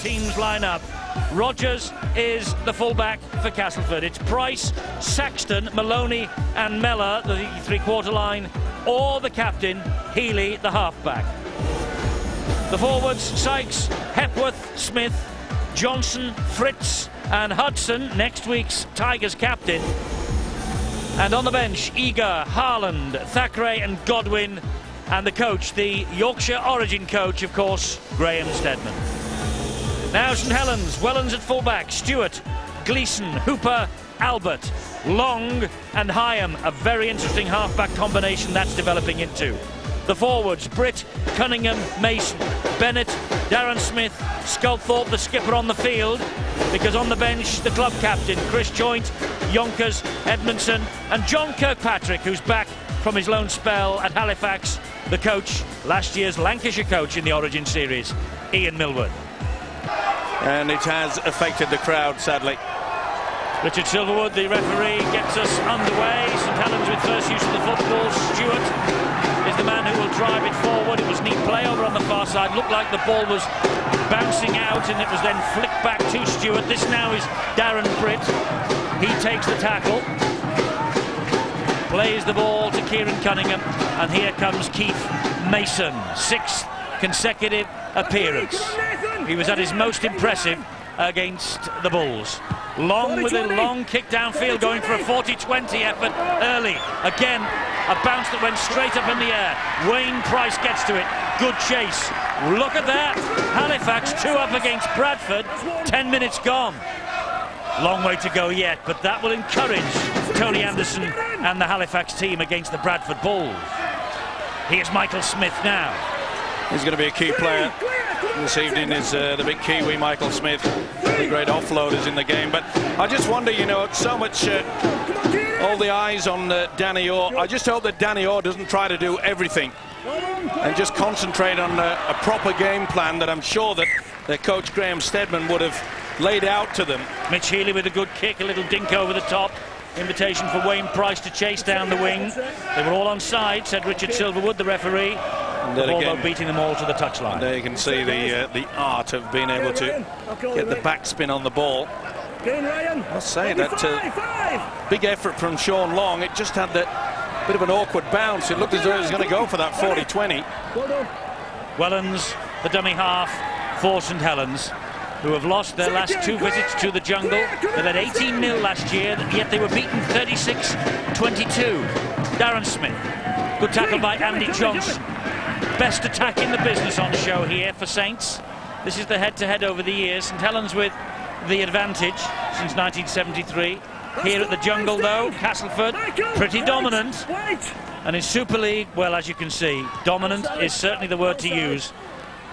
Teams line up. Rogers is the fullback for Castleford. It's Price, Saxton, Maloney and Mellor, the three-quarter line, or the captain, Healy, the halfback. The forwards, Sykes, Hepworth, Smith, Johnson, Fritz and Hudson, next week's Tigers captain. And on the bench, Eager, Harland, Thackeray and Godwin. And the coach, the Yorkshire origin coach, of course, Graham Steadman. Now St Helens, Wellens at fullback, Stewart, Gleeson, Hooper, Albert, Long and Hyam. A very interesting halfback combination that's developing into. The forwards, Britt, Cunningham, Mason, Bennett, Darren Smith, Sculthorpe, the skipper on the field, because on the bench, the club captain, Chris Joint, Yonkers, Edmondson and John Kirkpatrick, who's back from his loan spell at Halifax. The coach, last year's Lancashire coach in the Origin Series, Ian Millward. And it has affected the crowd, sadly. Richard Silverwood, the referee, gets us underway. St Helens with first use of the football. Stewart is the man who will drive it forward. It was neat play over on the far side. Looked like the ball was bouncing out and it was then flicked back to Stewart. This now is Darren Britt. He takes the tackle, plays the ball to Kieran Cunningham, and here comes Keith Mason, sixth consecutive appearance. He was at his most impressive against the Bulls. Long with a long kick downfield, going for a 40-20 effort early. Again, a bounce that went straight up in the air. Wayne Price gets to it. Good chase. Look at that. Halifax 2 up against Bradford. 10 minutes gone. Long way to go yet, but that will encourage Tony Anderson and the Halifax team against the Bradford Bulls. Here's Michael Smith now. He's going to be a key player this evening, is the big Kiwi, Michael Smith. The great offloaders in the game. But I just wonder, you know, so much all the eyes on Danny Orr. I just hope that Danny Orr doesn't try to do everything and just concentrate on a proper game plan that I'm sure that their coach Graham Steadman would have laid out to them. Mitch Healy with a good kick, a little dink over the top. Invitation for Wayne Price to chase down the wing. They were all on side, said Richard Silverwood, the referee. Although beating them all to the touchline. There you can see the art of being able to get the backspin on the ball. I must say that big effort from Sean Long. It just had that bit of an awkward bounce. It looked as though it was going to go for that 40-20. Wellens, the dummy half for St Helens, who have lost their last 2 visits to the jungle. They led 18-0 last year, yet they were beaten 36-22. Darren Smith, good tackle by Andy Johnson. Best attack in the business on show here for Saints. This is the head-to-head over the years. St Helens with the advantage since 1973. Here at the jungle, though, Castleford pretty dominant. And in Super League, well, as you can see, dominant is certainly the word to use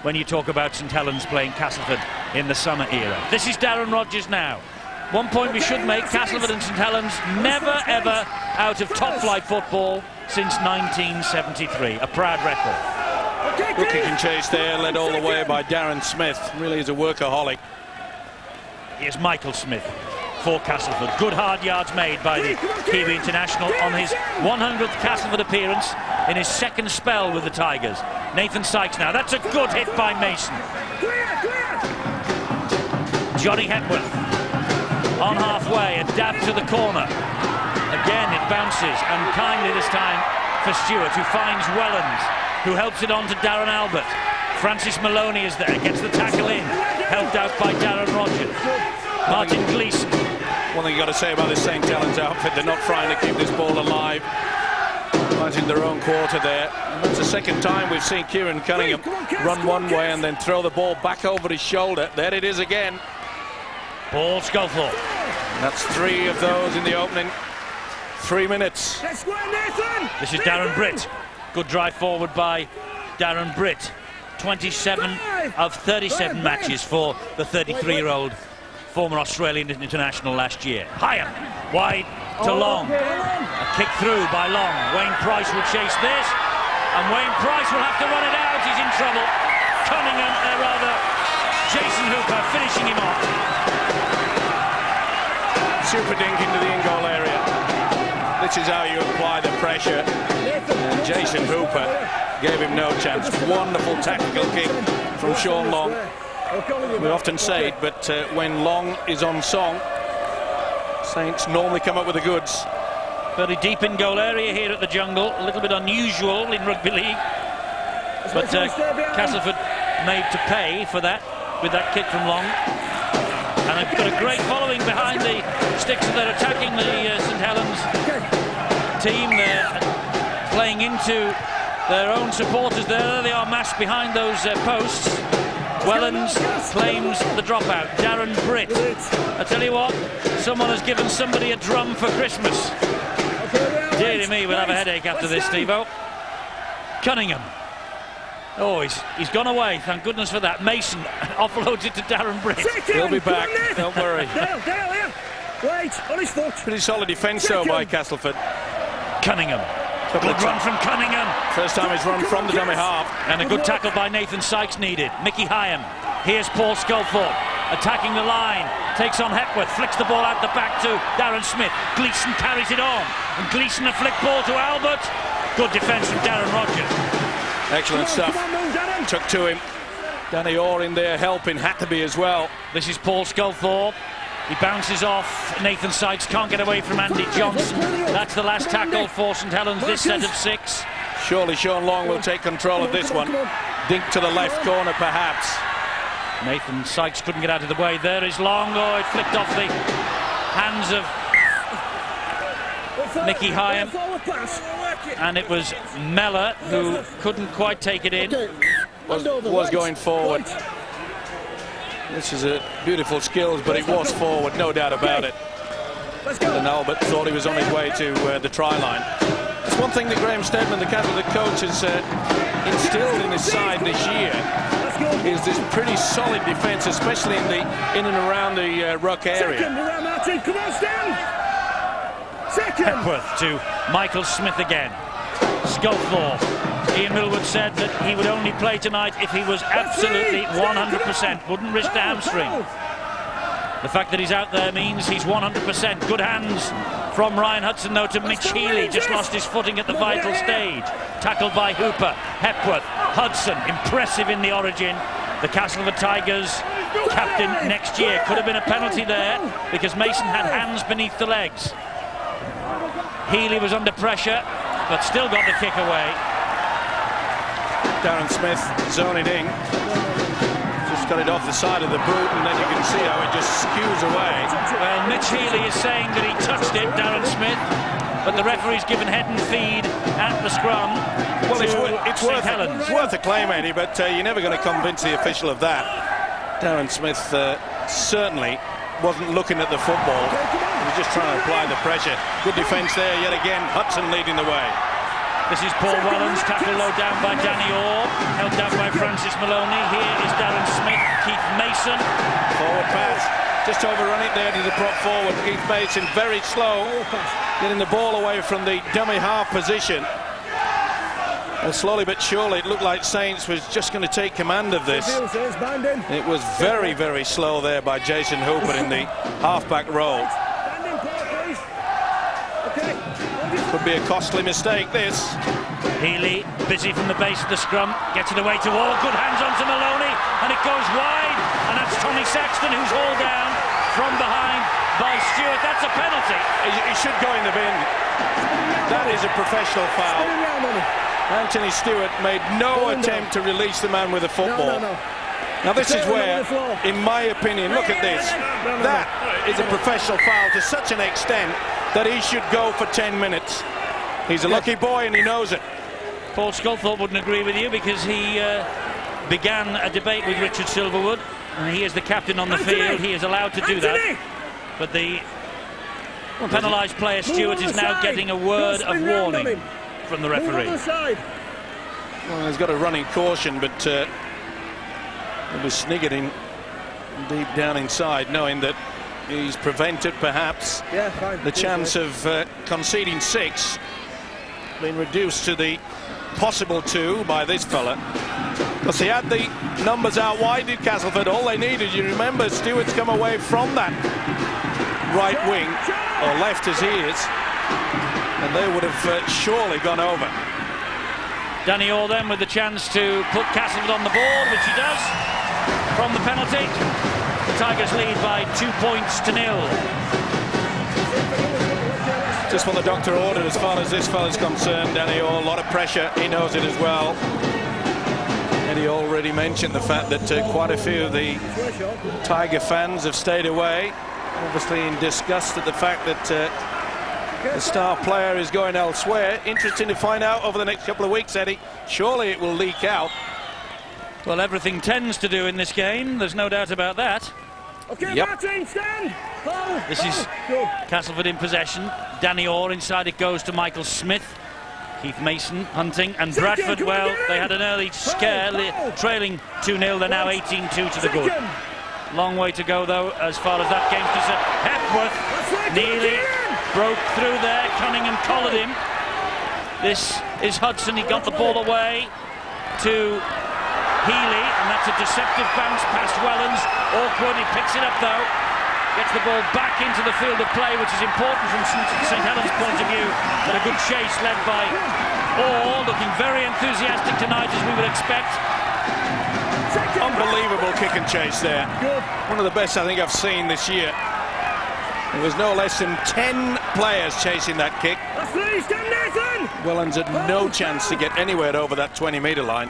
when you talk about St Helens playing Castleford in the summer era. This is Darren Rogers now. One point we should make, Castleford and St Helens never ever out of top flight football since 1973. A proud record. Good kick and chase there, led all the way by Darren Smith. Really is a workaholic. Here's Michael Smith for Castleford. Good hard yards made by the Kiwi international on his 100th Castleford appearance in his second spell with the Tigers. Nathan Sykes now. That's a good hit by Mason. Johnny Hepworth on halfway, a dab to the corner. Again it bounces, and kindly this time for Stewart, who finds Wellens, who helps it on to Darren Albert. Francis Maloney is there, gets the tackle in, helped out by Darren Rogers. Martin Gleeson. One thing you got to say about this St Helens outfit, they're not trying to keep this ball alive. Right in their own quarter there. And that's the second time we've seen Kieran Cunningham run one way and then throw the ball back over his shoulder. There it is again. Paul Sculthorpe. That's 3 of those in the opening 3 minutes. This is Darren Britt. Good drive forward by Darren Britt. 27 of 37 matches for the 33-year-old former Australian international last year. Hyam, wide to Long. A kick through by Long. Wayne Price will chase this, and Wayne Price will have to run it out. He's in trouble. Cunningham, Jason Hooper finishing him off. Super dink into the in-goal area. This is how you apply the pressure. And Jason Hooper gave him no chance. Wonderful tactical kick from Sean Long. We often say it, but when Long is on song, Saints normally come up with the goods. Very deep in goal area here at the Jungle, a little bit unusual in rugby league. But Castleford made to pay for that with that kick from Long. And they've got a great following behind the sticks that they're attacking the St Helens team. They're playing into their own supporters there. They are massed behind those posts. Wellens claims the dropout. Darren Britt. I tell you what, someone has given somebody a drum for Christmas. Dear me, we'll have a headache after this, Steve-O. Cunningham. Oh, he's gone away, thank goodness for that. Mason offloads it to Darren Britt. He'll be back, don't worry. Dale, wait, on his foot. Pretty solid defence though by Castleford. Cunningham. Good run from Cunningham. First time he's run from the dummy half. And a good tackle by Nathan Sykes needed. Mickey Hyam. Here's Paul Sculthorpe attacking the line. Takes on Hepworth, flicks the ball out the back to Darren Smith. Gleeson carries it on. And Gleeson a flick ball to Albert. Good defence from Darren Rogers. Excellent stuff. Took to him. Danny Orr in there helping, had to be as well. This is Paul Sculthorpe. He bounces off. Nathan Sykes can't get away from Andy Johnson. That's the last tackle for St Helens, this set of 6. Surely Sean Long will take control of this one. Dink to the left corner perhaps. Nathan Sykes couldn't get out of the way. There is Long. Oh, it flicked off the hands of Mickey Hyam. And it was Mellor who couldn't quite take it in. Was going forward. This is a beautiful skills, but it was forward, no doubt about it. And Albert thought he was on his way to the try line. It's one thing that Graham Steadman, the Catholic coach, has instilled in his side this year, is this pretty solid defence, especially in and around the ruck area. Hepworth to Michael Smith again. Sculthorpe. Ian Millwood said that he would only play tonight if he was absolutely 100%. Wouldn't risk the hamstring. The fact that he's out there means he's 100%. Good hands from Ryan Hudson though to Mitch Healy. Just lost his footing at the vital stage. Tackled by Hooper. Hepworth. Hudson. Impressive in the origin. The Castleford Tigers captain next year. Could have been a penalty there because Mason had hands beneath the legs. Healy was under pressure but still got the kick away. Darren Smith zoning in. Just got it off the side of the boot and then you can see how it just skews away. Well, Mitch Healy is saying that he touched it, Darren Smith, but the referee's given head and feed at the scrum. Well, it's worth a claim, Eddie, but you're never going to convince the official of that. Darren Smith certainly wasn't looking at the football. He was just trying to apply the pressure. Good defence there yet again. Hudson leading the way. This is Paul Wellens, tackled low down by Danny Orr, held down by Francis Maloney. Here is Darren Smith, Keith Mason. Forward pass, just overrun it there to the prop forward. Keith Mason very slow, getting the ball away from the dummy half position. And slowly but surely it looked like Saints was just going to take command of this. It was very, very slow there by Jason Hooper in the half-back role. Could be a costly mistake, this. Healy, busy from the base of the scrum, gets it away to Orr. Good hands on to Maloney, and it goes wide. And that's Tommy Saxton, who's hauled down from behind by Stewart. That's a penalty. He should go in the bin. That is a professional foul. Anthony Stewart made no attempt to release the man with the football. Now this is where, in my opinion, look at this. That is a professional foul to such an extent that he should go for 10 minutes. He's a lucky boy and he knows it. Paul Sculthorpe wouldn't agree with you because he began a debate with Richard Silverwood, and he is the captain on the field. He is allowed to do that. But the penalised player Stewart is now getting a word of warning from the referee. Well, he's got a running caution, but it was Sniggerton deep down inside, knowing that he's prevented perhaps the chance of conceding 6, being reduced to the possible 2 by this fella. Because he had the numbers out wide in Castleford. All they needed, you remember, Stewart's come away from that right wing, or left as he is, and they would have surely gone over. Danny Orr then with the chance to put Castleford on the board, which he does. from the penalty. The Tigers lead by 2 points to 0. Just what the doctor ordered as far as this fella's concerned, Danny Orr. A lot of pressure, he knows it as well. And he already mentioned the fact that quite a few of the Tiger fans have stayed away, obviously in disgust at the fact that the star player is going elsewhere. Interesting to find out over the next couple of weeks, Eddie. Surely it will leak out. Well, everything tends to do in this game, there's no doubt about that. Okay, Yep. Martin, stand. Oh, This is good. Castleford in possession. Danny Orr inside, it goes to Michael Smith. Keith Mason hunting, and Bradford, well, they had an early scare, trailing 2-0, they're now 18-2 to the good. Long way to go though as far as that game's concerned. Hepworth nearly broke through there, Cunningham collared him. This is Hudson, he got the ball away to Healy, and that's a deceptive bounce past Wellens. Awkward, he picks it up though. Gets the ball back into the field of play, which is important from St Helens' point of view. But a good chase led by Orr, looking very enthusiastic tonight as we would expect. Unbelievable kick and chase there. One of the best I think I've seen this year. There was no less than 10 players chasing that kick. That's three, stand Nathan. Wellens had no chance to get anywhere over that 20-metre line.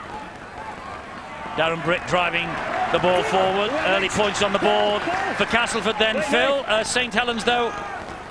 Darren Britt driving the ball forward. Early points on the board for Castleford then. Phil, St Helens though,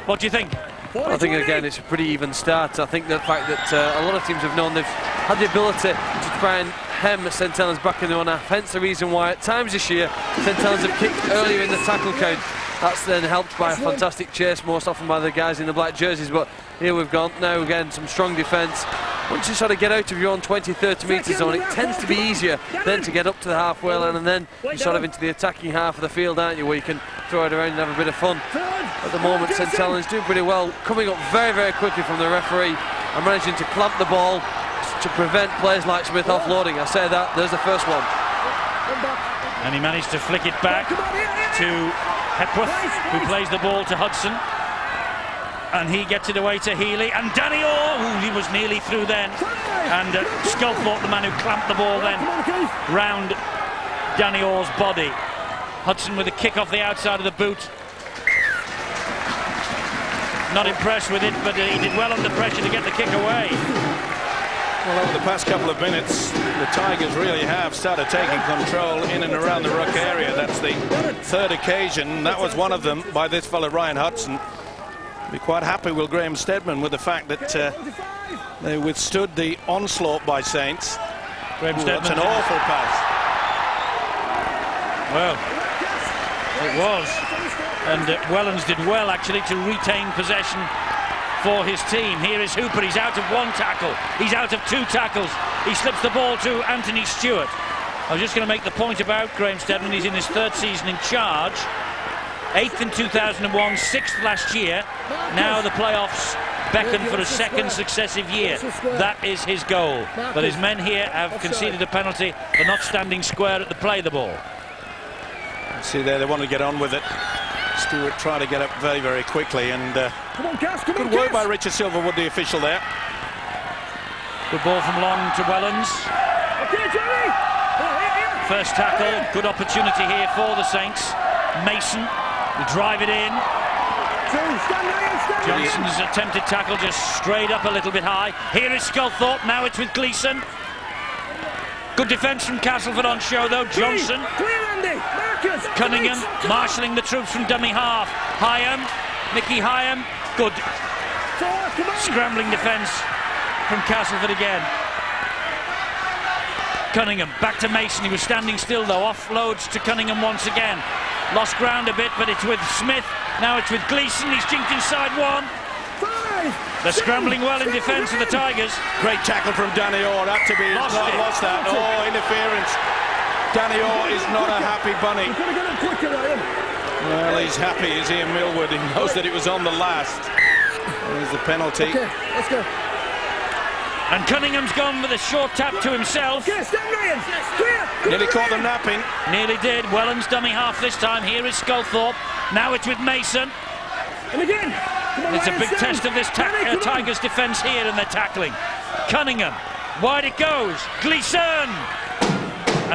what do you think? I think again it's a pretty even start. I think the fact that a lot of teams have known they've had the ability to try and hem St Helens back in their own half, hence the reason why at times this year St Helens have kicked earlier in the tackle count. That's then helped by a fantastic chase, most often by the guys in the black jerseys, but here we've gone now again some strong defence. Once you sort of get out of your own 20-30 metre zone, it tends to be easier then to get up to the halfway line, and then you're sort of into the attacking half of the field, aren't you, where you can throw it around and have a bit of fun. At the moment St Helens doing pretty well, coming up very, very quickly from the referee and managing to clamp the ball to prevent players like Smith offloading. I say that, there's the first one. And he managed to flick it back to Hepworth, who plays the ball to Hudson. And he gets it away to Healy, and Danny Orr, he was nearly through then. And Sculthorpe, the man who clamped the ball then round Danny Orr's body. Hudson with a kick off the outside of the boot. Not impressed with it, but he did well under pressure to get the kick away. Well, over the past couple of minutes, the Tigers really have started taking control in and around the ruck area. That's the third occasion. That was one of them by this fella, Ryan Hudson. Be quite happy with Graham Stedman with the fact that they withstood the onslaught by Saints. Graham Stedman. That's an awful pass. Well, it was. And Wellens did well actually to retain possession for his team. Here is Hooper, he's out of one tackle, he's out of two tackles. He slips the ball to Anthony Stewart. I was just going to make the point about Graham Stedman. He's in his third season in charge. 8th in 2001, 6th last year. Now the playoffs beckon for a second successive year. That is his goal. But his men here have conceded a penalty for not standing square at the play the ball. See there, they want to get on with it. Stewart trying to get up very, very quickly, and good work by Richard Silverwood, the official there. Good ball from Long to Wellens. First tackle, good opportunity here for the Saints. Mason will drive it in. Johnson's attempted tackle just straight up a little bit high. Here is Sculthorpe, now it's with Gleeson. Good defence from Castleford on show though. Johnson. Cunningham marshalling the troops from dummy half. Hyam, Mickey Hyam. Good scrambling defence from Castleford again. Cunningham back to Mason, he was standing still though. Offloads to Cunningham once again. Lost ground a bit, but it's with Smith. Now it's with Gleeson, he's jinked inside one. They're scrambling well in defence of the Tigers. Great tackle from Danny Orr, had to be, he's not lost that. Oh, interference. Danny Orr is not a happy bunny. Well, he's happy, is Ian Millwood. He knows that it was on the last. There's the penalty. Okay, let's go. And Cunningham's gone with a short tap to himself. Nearly caught them napping. Nearly did. Wellens dummy half this time. Here is Sculthorpe. Now it's with Mason. And again. It's a big test of this Tigers defence here, and they're tackling. Cunningham. Wide it goes. Gleeson.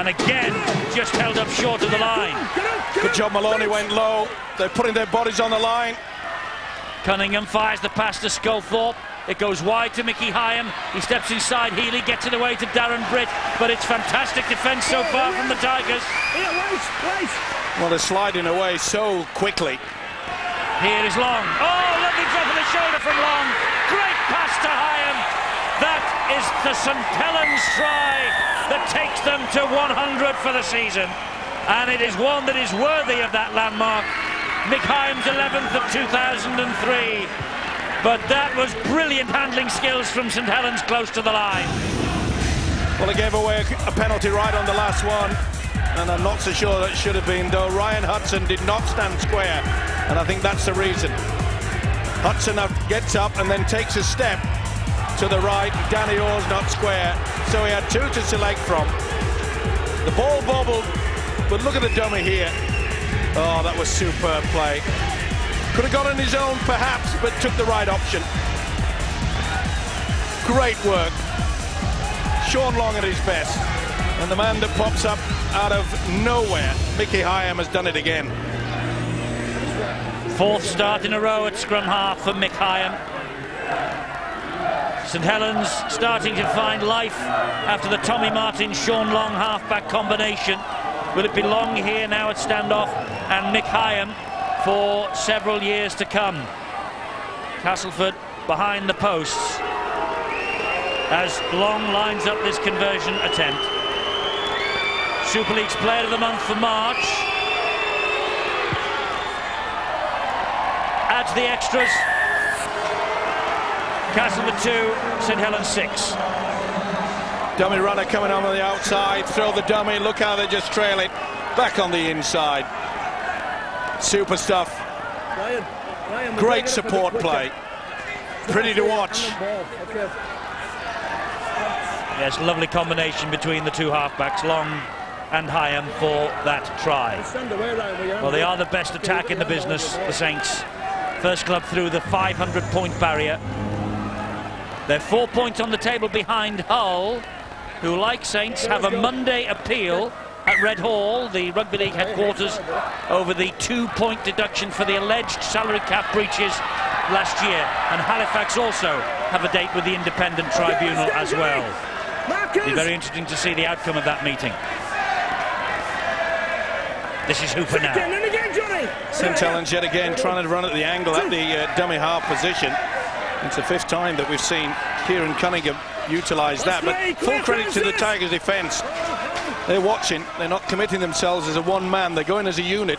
And again, just held up short of the line. Good job, Maloney went low. They're putting their bodies on the line. Cunningham fires the pass to Sculthorpe. It goes wide to Mickey Hyam. He steps inside. Healy gets it away to Darren Britt. But it's fantastic defence so far from the Tigers. Well, they're sliding away so quickly. Here is Long. Oh, lovely drop of the shoulder from Long. Great pass to Hyam. That is the St Helens try that takes them to 100 for the season. And it is one that is worthy of that landmark. Mick Hyam's 11th of 2003. But that was brilliant handling skills from St Helens close to the line. Well, they gave away a penalty right on the last one. And I'm not so sure that should have been, though. Ryan Hudson did not stand square. And I think that's the reason. Hudson gets up and then takes a step to the right. Danny Orr's not square. So he had two to select from. The ball bobbled. But look at the dummy here. Oh, that was superb play. Could have got on his own, perhaps, but took the right option. Great work. Sean Long at his best. And the man that pops up out of nowhere, Mickey Hyam, has done it again. Fourth start in a row at scrum half for Mick Hyam. St Helens starting to find life after the Tommy Martin-Sean Long half-back combination. Will it be Long here now at standoff and Mick Hyam for several years to come? Castleford behind the posts as Long lines up this conversion attempt. Super League's Player of the Month for March. Adds the extras. Castleford 2, St Helens 6. Dummy runner coming on the outside, throw the dummy, look how they just trail it back on the inside. Super stuff. Great support play. Pretty to watch. Yes, lovely combination between the two halfbacks, Long and Hyam, for that try. Well, they are the best attack in the business, the Saints. First club through the 500-point barrier. They're 4 points on the table behind Hull, who, like Saints, have a Monday appeal at Red Hall, the Rugby League headquarters, over the 2-point deduction for the alleged salary cap breaches last year. And Halifax also have a date with the Independent Tribunal as well. It'll be very interesting to see the outcome of that meeting. This is Hooper now. St Helens yet again trying to run at the angle at the dummy half position. It's the fifth time that we've seen Kieran Cunningham utilise that. But full credit to the Tigers' defence. They're watching. They're not committing themselves as a one man. They're going as a unit,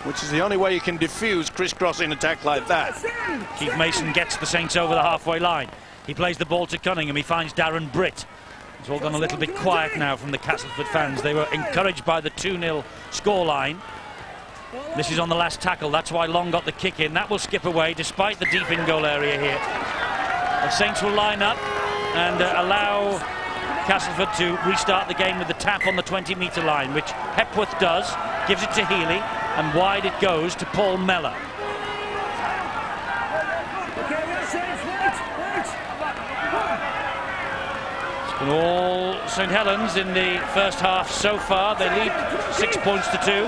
which is the only way you can diffuse crisscrossing attack like that. Keith Mason gets the Saints over the halfway line. He plays the ball to Cunningham. He finds Darren Britt. It's all gone a little bit quiet now from the Castleford fans. They were encouraged by the 2-0 scoreline. This is on the last tackle. That's why Long got the kick in. That will skip away despite the deep in goal area here. The Saints will line up and allow Castleford to restart the game with the tap on the 20-metre line, which Hepworth does, gives it to Healy, and wide it goes to Paul Mellor. It's been all St Helens in the first half so far. They lead 6 points to 2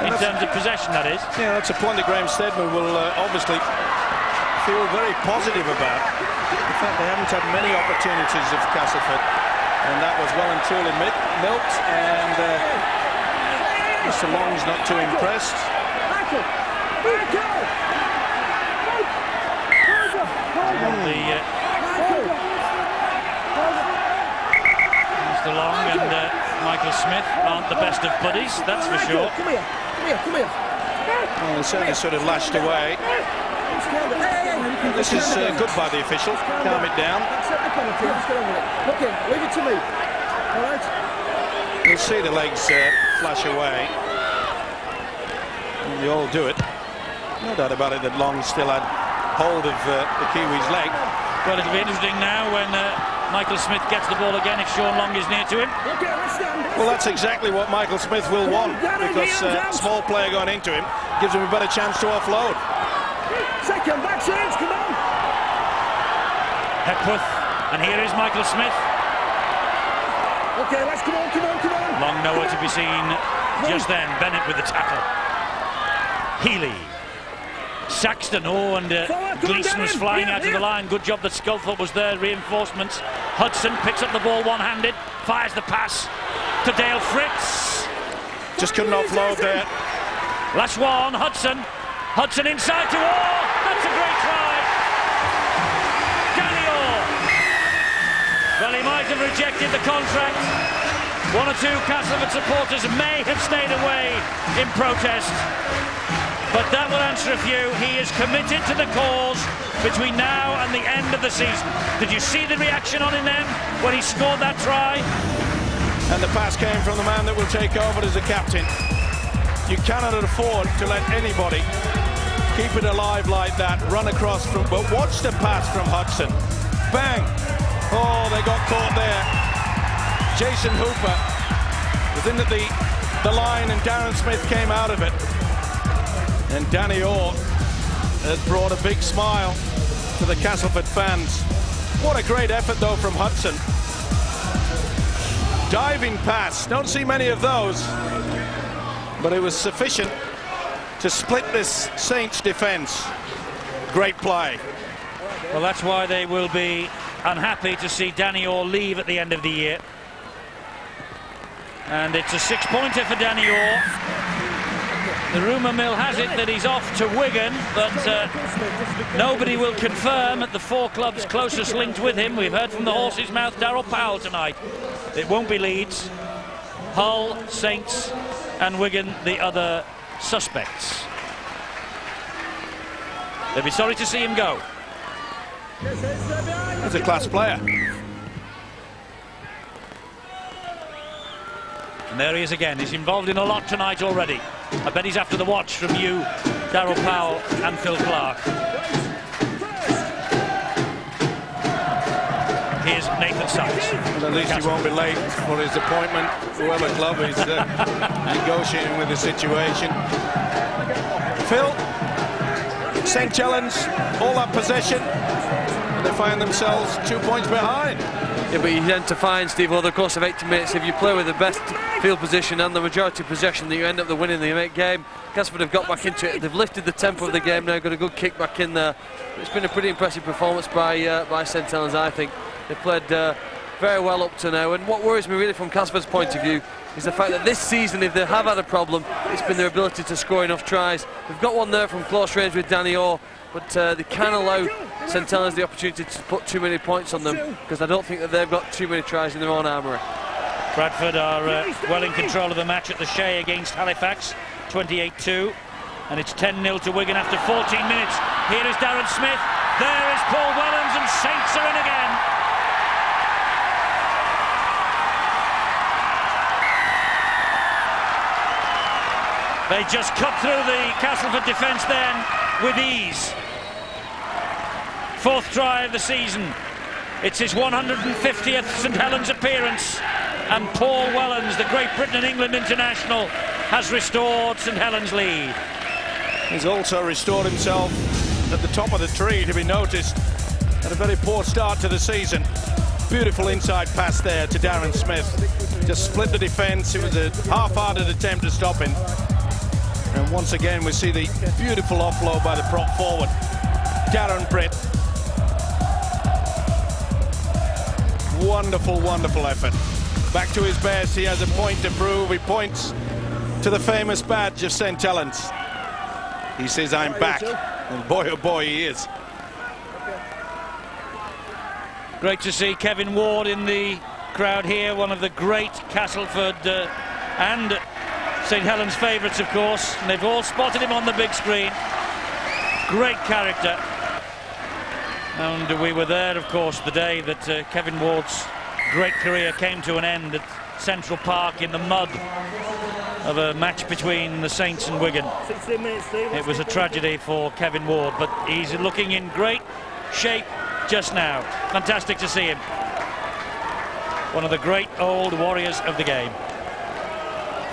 in terms of possession, that is. Yeah, that's a point that Graham Steadman will obviously feel very positive about. In fact, they haven't had many opportunities of Castleford, and that was well and truly milked, and Mr. Long's not too impressed. Mr. Long and Michael Smith aren't the best of buddies, that's for sure. Well, they certainly sort of lashed away. This is good by the official. Calm it down. Leave it to me. All right. You'll see the legs flash away. And you all do it. No doubt about it that Long still had hold of the Kiwi's leg. Well, it'll be interesting now when Michael Smith gets the ball again if Sean Long is near to him. Well, that's exactly what Michael Smith will want, because small player going into him gives him a better chance to offload. Second back change, come on. Hepworth, and here is Michael Smith. Okay, let's come on. Long nowhere to be seen just then. Bennett with the tackle. Healy. Saxton, and Gleeson was flying out of the line. Good job that Sculthorpe was there, reinforcements. Hudson picks up the ball one-handed, fires the pass to Dale Fritz. Just couldn't offload there. Last one, Hudson inside to Orr. That's a great try. Danny Orr. Well, he might have rejected the contract. One or two Castleford supporters may have stayed away in protest, but that will answer a few. He is committed to the cause between now and the end of the season. Did you see the reaction on him then when he scored that try? And the pass came from the man that will take over as the captain. You cannot afford to let anybody keep it alive like that, run across from, but watch the pass from Hudson. Bang! Oh, they got caught there. Jason Hooper was in the line and Darren Smith came out of it. And Danny Orr has brought a big smile to the Castleford fans. What a great effort though from Hudson. Diving pass, don't see many of those, but it was sufficient to split this Saints defence. Great play. Well, that's why they will be unhappy to see Danny Orr leave at the end of the year. And it's a 6-pointer for Danny Orr. The rumour mill has it that he's off to Wigan, but nobody will confirm at the four clubs closest linked with him. We've heard from the horse's mouth Darryl Powell tonight. It won't be Leeds. Hull, Saints and Wigan, the other suspects. They'll be sorry to see him go. He's a class player. And there he is again. He's involved in a lot tonight already. I bet he's after the watch from you, Darryl Powell and Phil Clark. Here's Nathan Sykes. Well, at least he won't be late for his appointment, whoever club is negotiating with the situation. Phil, St. Helens, all that possession, and they find themselves 2 points behind. Yeah, but you tend to find, Steve, over the course of 80 minutes, if you play with the best field position and the majority possession, that you end up winning the game. Castleford have got back into it. They've lifted the tempo of the game now, got a good kick back in there. It's been a pretty impressive performance by St. Helens, I think. They played very well up to now, and what worries me really from Castleford's point of view is the fact that this season, if they have had a problem, it's been their ability to score enough tries. They've got one there from close range with Danny Orr, but they can allow St. Helens the opportunity to put too many points on them, because I don't think that they've got too many tries in their own armoury. Bradford are well in control of the match at the Shea against Halifax, 28-2, and it's 10-0 to Wigan after 14 minutes. Here is Darren Smith, there is Paul Wellens, and Saints are in again. They just cut through the Castleford defence then with ease. Fourth try of the season. It's his 150th St Helens appearance, and Paul Wellens, the Great Britain and England international, has restored St Helens' lead. He's also restored himself at the top of the tree, to be noticed. Had a very poor start to the season. Beautiful inside pass there to Darren Smith. Just split the defence. It was a half-hearted attempt to stop him. And once again we see the beautiful offload by the prop forward, Darren Britt. Wonderful, wonderful effort. Back to his best. He has a point to prove. He points to the famous badge of St. Helens. He says, I'm back. And boy, oh boy, he is. Great to see Kevin Ward in the crowd here, one of the great Castleford and St Helens favourites, of course, and they've all spotted him on the big screen. Great character. And we were there, of course, the day that Kevin Ward's great career came to an end at Central Park in the mud of a match between the Saints and Wigan. 16 minutes, Steve. It was a tragedy for Kevin Ward, but he's looking in great shape just now. Fantastic to see him. One of the great old warriors of the game.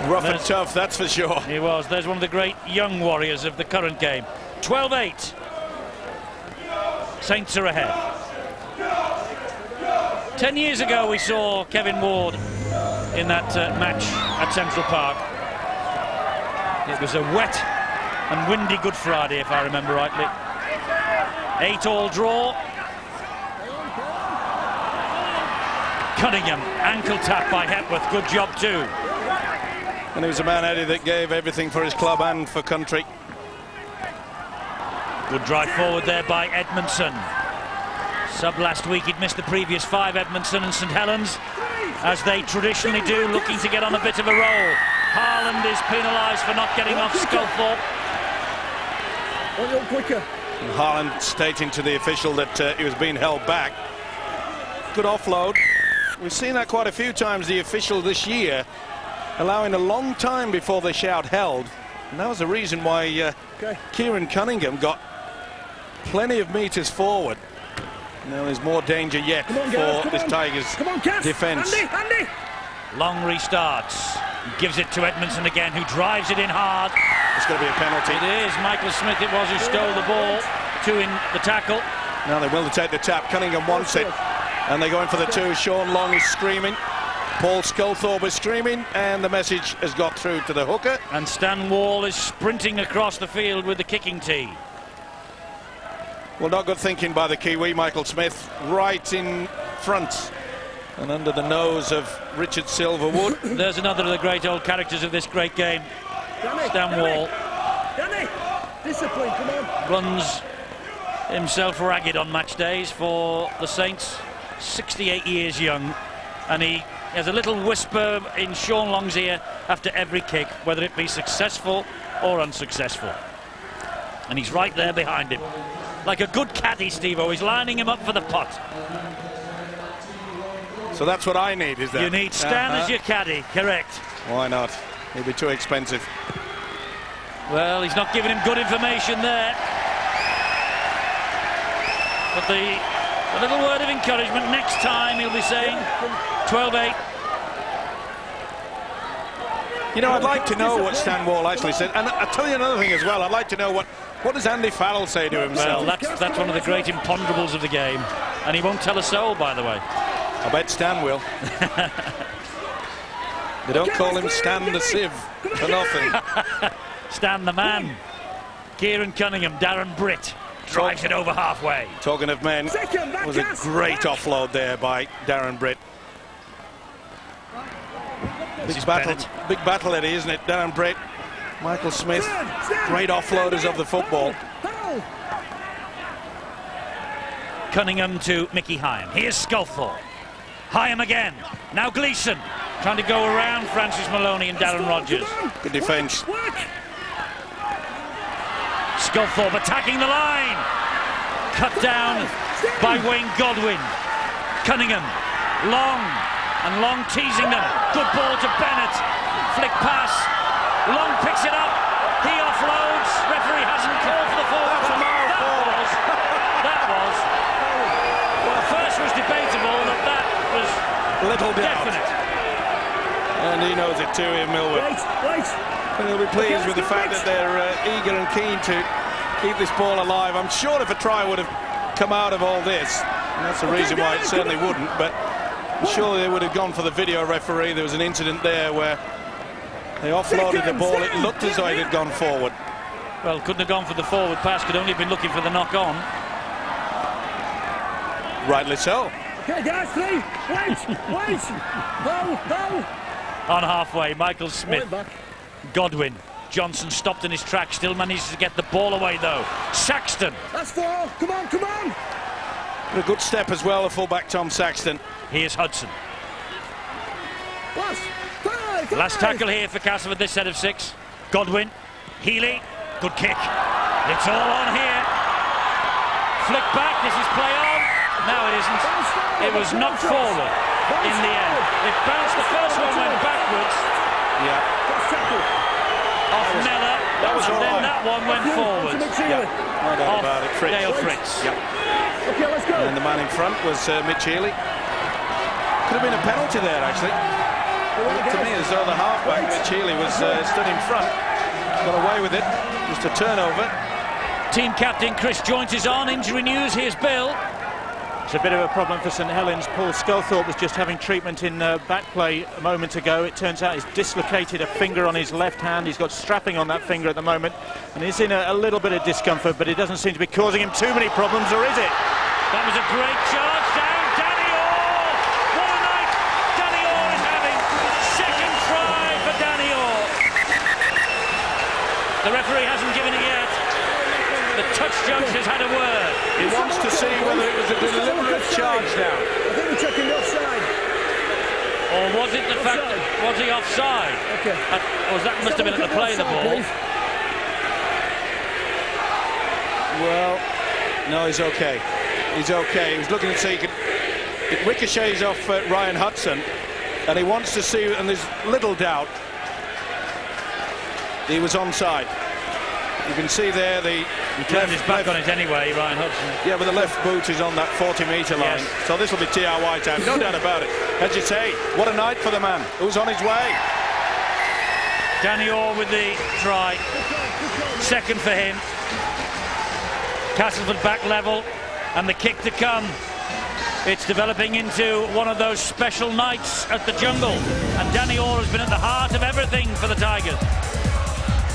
Rough and tough, that's for sure. He was. There's one of the great young warriors of the current game. 12-8. Saints are ahead. 10 years ago we saw Kevin Ward in that match at Central Park. It was a wet and windy Good Friday, if I remember rightly. 8-all draw. Cunningham, ankle tap by Hepworth, good job too. And he was a man, Eddie, that gave everything for his club and for country. Good drive forward there by Edmondson. Sub last week, he'd missed the previous 5, Edmondson and St Helens, as they traditionally do, looking to get on a bit of a roll. Haaland is penalised for not getting off Sculthorpe. Quicker. And Haaland stating to the official that he was being held back. Good offload. We've seen that quite a few times, the official this year allowing a long time before they shout held. And that was the reason why Kieran Cunningham got plenty of metres forward. Now there's more danger yet for this Tigers defence. Andy. Long restarts. Gives it to Edmondson again, who drives it in hard. It's going to be a penalty. It is. Michael Smith it was who stole the ball. 2 in the tackle. Now they will take the tap. Cunningham wants it. And they're going for the 2. Sean Long is screaming. Paul Sculthorpe is screaming. And the message has got through to the hooker. And Stan Wall is sprinting across the field with the kicking tee. Well, not good thinking by the Kiwi, Michael Smith. Right in front. And under the nose of Richard Silverwood. There's another of the great old characters of this great game. Stan Wall. Danny, discipline, come on. Runs himself ragged on match days for the Saints. 68 years young. And he has a little whisper in Sean Long's ear after every kick, whether it be successful or unsuccessful. And he's right there behind him. Like a good caddy, Steve-O. He's lining him up for the pot. So that's what I need, is that? You need Stan as your caddy, correct. Why not? He'll be too expensive. Well, he's not giving him good information there. But a little word of encouragement. Next time he'll be saying 12-8. You know, I'd like to know what Stan Wall actually said. And I'll tell you another thing as well. I'd like to know what does Andy Farrell say to himself? Well, that's one of the great imponderables of the game. And he won't tell a soul, by the way. I bet Stan will. They don't call him Stan the Sieve for nothing. Stan the man. Kieran Cunningham, Darren Britt drives it over halfway. Talking of men, it was a great offload there by Darren Britt. Big battle, Eddie, isn't it? Darren Britt, Michael Smith, great offloaders of the football. Cunningham to Mickey Hyam. Here's Sculthorpe. Hyam again. Now Gleeson trying to go around Francis Maloney and Darren Rogers. Good defence. Sculthorpe attacking the line. Cut down by Wayne Godwin. Cunningham. Long. And Long teasing them. Good ball to Bennett. Flick pass. Long picks it up. He offloads. Referee hasn't called for the forward. That was. Well, first was debatable, but that was little doubt. definite. And he knows it too, Ian Millwood. And he'll be pleased with the fact that they're eager and keen to keep this ball alive. I'm sure if a try would have come out of all this, and that's the reason why it certainly wouldn't, but surely they would have gone for the video referee. There was an incident there where they offloaded the ball. It looked as though it had gone forward. Well, couldn't have gone for the forward pass, could only have been looking for the knock on. Rightly so. Okay, guys, 3. Wait. Go. On halfway, Michael Smith. Godwin. Johnson stopped in his tracks, still manages to get the ball away though. Saxton. That's 4. Come on. A good step as well, the fullback Tom Saxton. Here's Hudson. Five. Last tackle here for Castleford, this set of 6. Godwin. Healy. Good kick. It's all on here. Flick back. This is play on. No, it isn't. It was knocked forward in the end. It bounced. The first one went backwards. Yeah. Off Miller. That was and all then right. that one went forward. Yeah. No doubt about it. Fritz. Dale Fritz. Yep. Okay, let's go. And the man in front was Mitch Healy. Could have been a penalty there, actually. It looked to me as though the halfback, Mitch Healy, was stood in front. Got away with it. Just a turnover. Team captain Chris Joint is on. Injury news. Here's Bill. It's a bit of a problem for St Helens. Paul Sculthorpe was just having treatment in back play a moment ago. It turns out he's dislocated a finger on his left hand. He's got strapping on that finger at the moment, and he's in a little bit of discomfort, but it doesn't seem to be causing him too many problems, or is it? That was a great charge down. Danny Orr! What a night Danny Orr is having. Second try for Danny Orr. The referee hasn't given it yet. The touch judge has had a word. He wants to see whether it was a deliberate charge down. I think we're checking the offside. Or was it the fact that, was he offside? Okay. Or that must have been at the play of the ball. Well, no, he's okay. He's okay. He was looking to see it ricochets off Ryan Hudson, and he wants to see, and there's little doubt he was onside. You can see there the... He turned his back on it anyway, Ryan Hudson. Yeah, but the left boot is on that 40-metre line. Yes. So this will be TRY time, no doubt about it. As you say, what a night for the man who's on his way. Danny Orr with the try. Second for him. Castleford back level, and the kick to come. It's developing into one of those special nights at the Jungle, and Danny Orr has been at the heart of everything for the Tigers.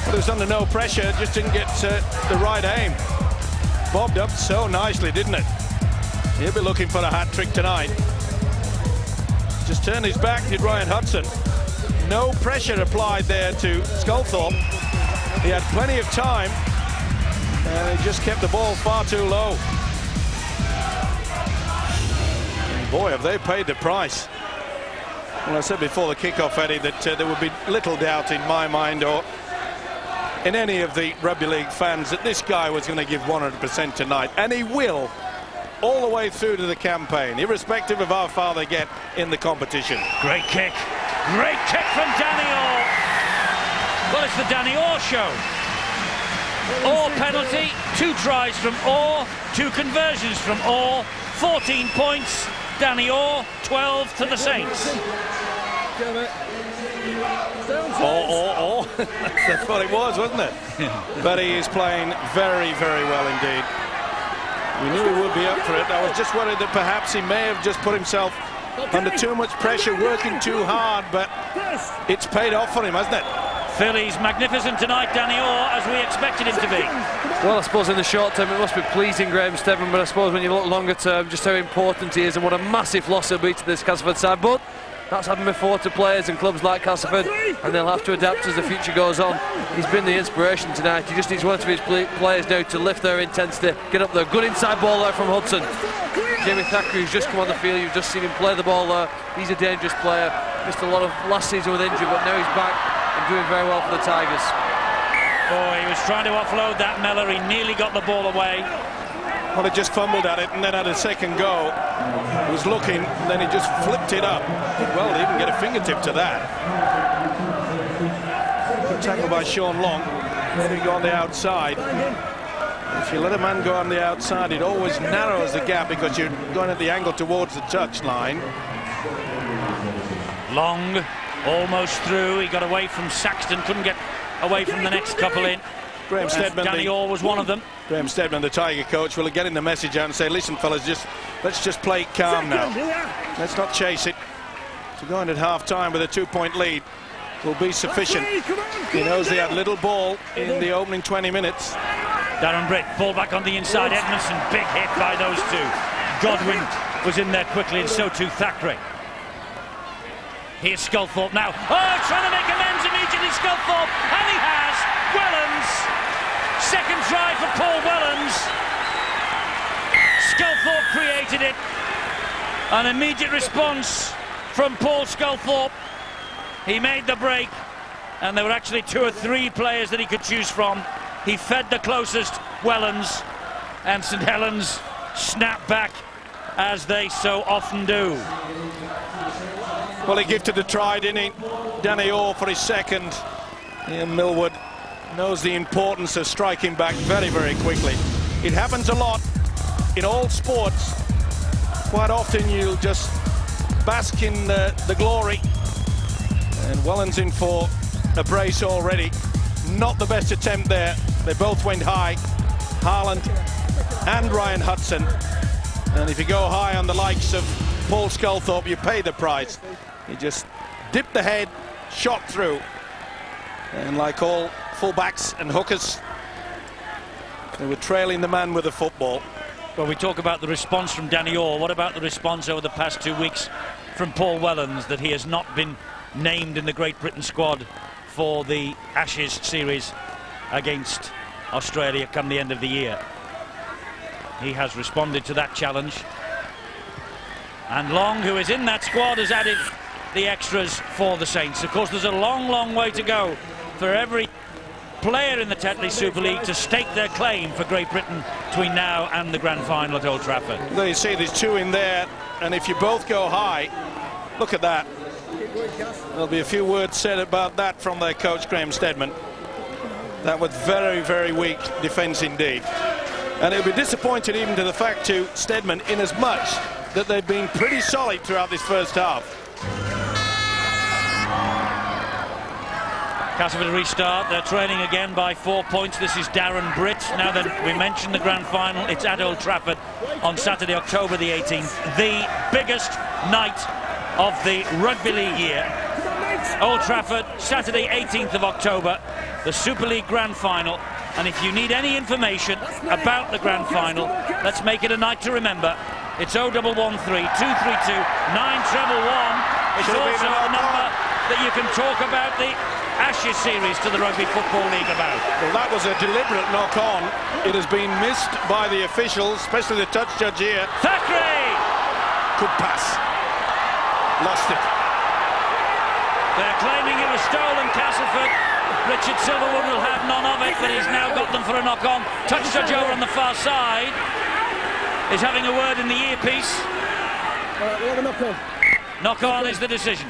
But it was under no pressure, just didn't get the right aim. Bobbed up so nicely, didn't it? He'll be looking for a hat-trick tonight. Just turned his back, did Ryan Hudson. No pressure applied there to Sculthorpe. He had plenty of time, and he just kept the ball far too low. And boy, have they paid the price. Well, I said before the kickoff, Eddie, that there would be little doubt in my mind or in any of the rugby league fans that this guy was going to give 100% tonight, and he will all the way through to the campaign, irrespective of how far they get in the competition. Great kick from Danny Orr. Well, it's the Danny Orr show. Orr penalty, 2 tries from Orr, 2 conversions from Orr, 14 points. Danny Orr, 12 to the Saints. Or. That's what it was, wasn't it? But he is playing very, very well indeed. We knew he would be up for it. I was just worried that perhaps he may have just put himself under too much pressure, working too hard, but it's paid off for him, hasn't it? Philly's magnificent tonight, Danny Orr, as we expected him to be. Well, I suppose in the short term it must be pleasing, Graham Steven, but I suppose when you look longer term, just how important he is and what a massive loss he'll be to this Castleford side. But that's happened before to players and clubs like Castleford, and they'll have to adapt as the future goes on. He's been the inspiration tonight. He just needs one of his players now to lift their intensity, get up there. Good inside ball there from Hudson. Jamie Thackeray, who's just come on the field, you've just seen him play the ball there. He's a dangerous player. Missed a lot of last season with injury, but now he's back and doing very well for the Tigers. Boy, he was trying to offload that Mellor. He nearly got the ball away. Well, he just fumbled at it and then had a second go. He was looking, and then he just flipped it up. Well, he didn't get a fingertip to that. Good tackle by Sean Long. Let him go on the outside. If you let a man go on the outside, it always narrows the gap because you're going at the angle towards the touch line. Long, almost through. He got away from Saxton, couldn't get away from the next couple in. Graham Steadman, Danny Orr was one of them. Graham Steadman, the Tiger coach, will get in the message out and say, listen, fellas, let's just play it calm now. Let's not chase it. So going at half-time with a 2-point lead will be sufficient. He knows they had little ball in the opening 20 minutes. Darren Britt, ball back on the inside. Edmondson, big hit by those two. Godwin was in there quickly, and so too Thackeray. Here's Sculthorpe now. Oh, trying to make amends immediately, Sculthorpe, and he has. Wellens. Second try for Paul Wellens. Sculthorpe created it. An immediate response from Paul Sculthorpe. He made the break, and there were actually 2 or 3 players that he could choose from. He fed the closest, Wellens, and St Helens snapped back, as they so often do. Well, he gifted a try, didn't he? Danny Orr for his second. Ian Millwood knows the importance of striking back very, very quickly. It happens a lot in all sports. Quite often you'll just bask in the glory. And Wellens in for a brace already. Not the best attempt there. They both went high. Haaland and Ryan Hudson. And if you go high on the likes of Paul Sculthorpe, you pay the price. He just dipped the head, shot through. And like all fullbacks and hookers, they were trailing the man with the football. Well, we talk about the response from Danny Orr. What about the response over the past 2 weeks from Paul Wellens, that he has not been named in the Great Britain squad for the Ashes series against Australia come the end of the year? He has responded to that challenge. And Long, who is in that squad, has added the extras for the Saints. Of course, there's a long, long way to go for every player in the Tetley Super League to stake their claim for Great Britain between now and the grand final at Old Trafford. There you see there's 2 in there, and if you both go high, look at that. There'll be a few words said about that from their coach Graham Steadman. That was very, very weak defence indeed. And it'll be disappointed even to the fact to Steadman in as much that they've been pretty solid throughout this first half. Castleford restart. They're trailing again by 4 points. This is Darren Britt. Now that we mentioned the grand final, it's at Old Trafford on Saturday, October the 18th. The biggest night of the rugby league year. Old Trafford, Saturday 18th of October, the Super League grand final. And if you need any information about the grand final, let's make it a night to remember. It's 0113 232 911. It's also a number that you can talk about the Ashes series to the Rugby Football League about. Well, that was a deliberate knock-on. It has been missed by the officials, especially the touch judge here. Thackeray! Good pass. Lost it. They're claiming it was stolen, Castleford. Richard Silverwood will have none of it, but he's now got them for a knock-on. Touch judge over on the far side is having a word in the earpiece. Knock-on is the decision.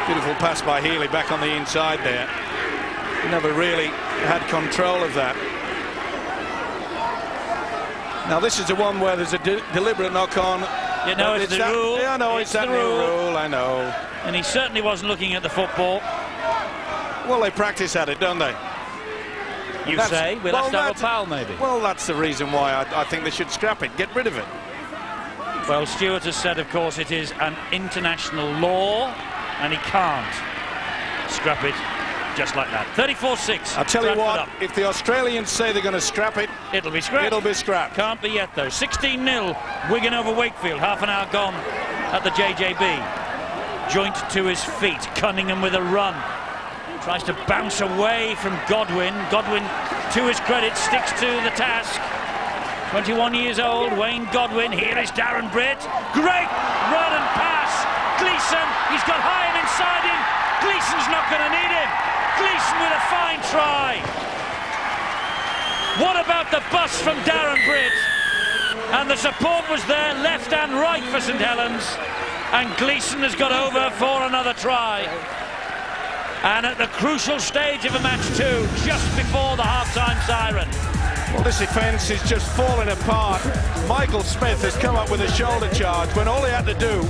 Beautiful pass by Healy back on the inside there. Never really had control of that. Now this is the one where there's a deliberate knock-on. You know it's the rule. Yeah, I know it's that new rule, I know. And he certainly wasn't looking at the football. Well, they practice at it, don't they? You say? We'll have to have a foul, maybe. Well, that's the reason why I think they should scrap it, get rid of it. Well, Stewart has said, of course, it is an international law, and he can't scrap it just like that. 34-6. I'll tell you what, if the Australians say they're going to scrap it, it'll be scrapped. It'll be scrapped. Can't be yet, though. 16-0, Wigan over Wakefield. Half an hour gone at the JJB. Joint to his feet. Cunningham with a run. Tries to bounce away from Godwin. Godwin, to his credit, sticks to the task. 21 years old, Wayne Godwin. Here is Darren Britt. Great run and pass. Gleeson, he's got high and inside him. Gleeson's not going to need him. Gleeson with a fine try. What about the bust from Darren Britt? And the support was there, left and right for St Helens. And Gleeson has got over for another try. And at the crucial stage of a match too, just before the half-time siren. Well, this defence is just falling apart. Michael Smith has come up with a shoulder charge when all he had to do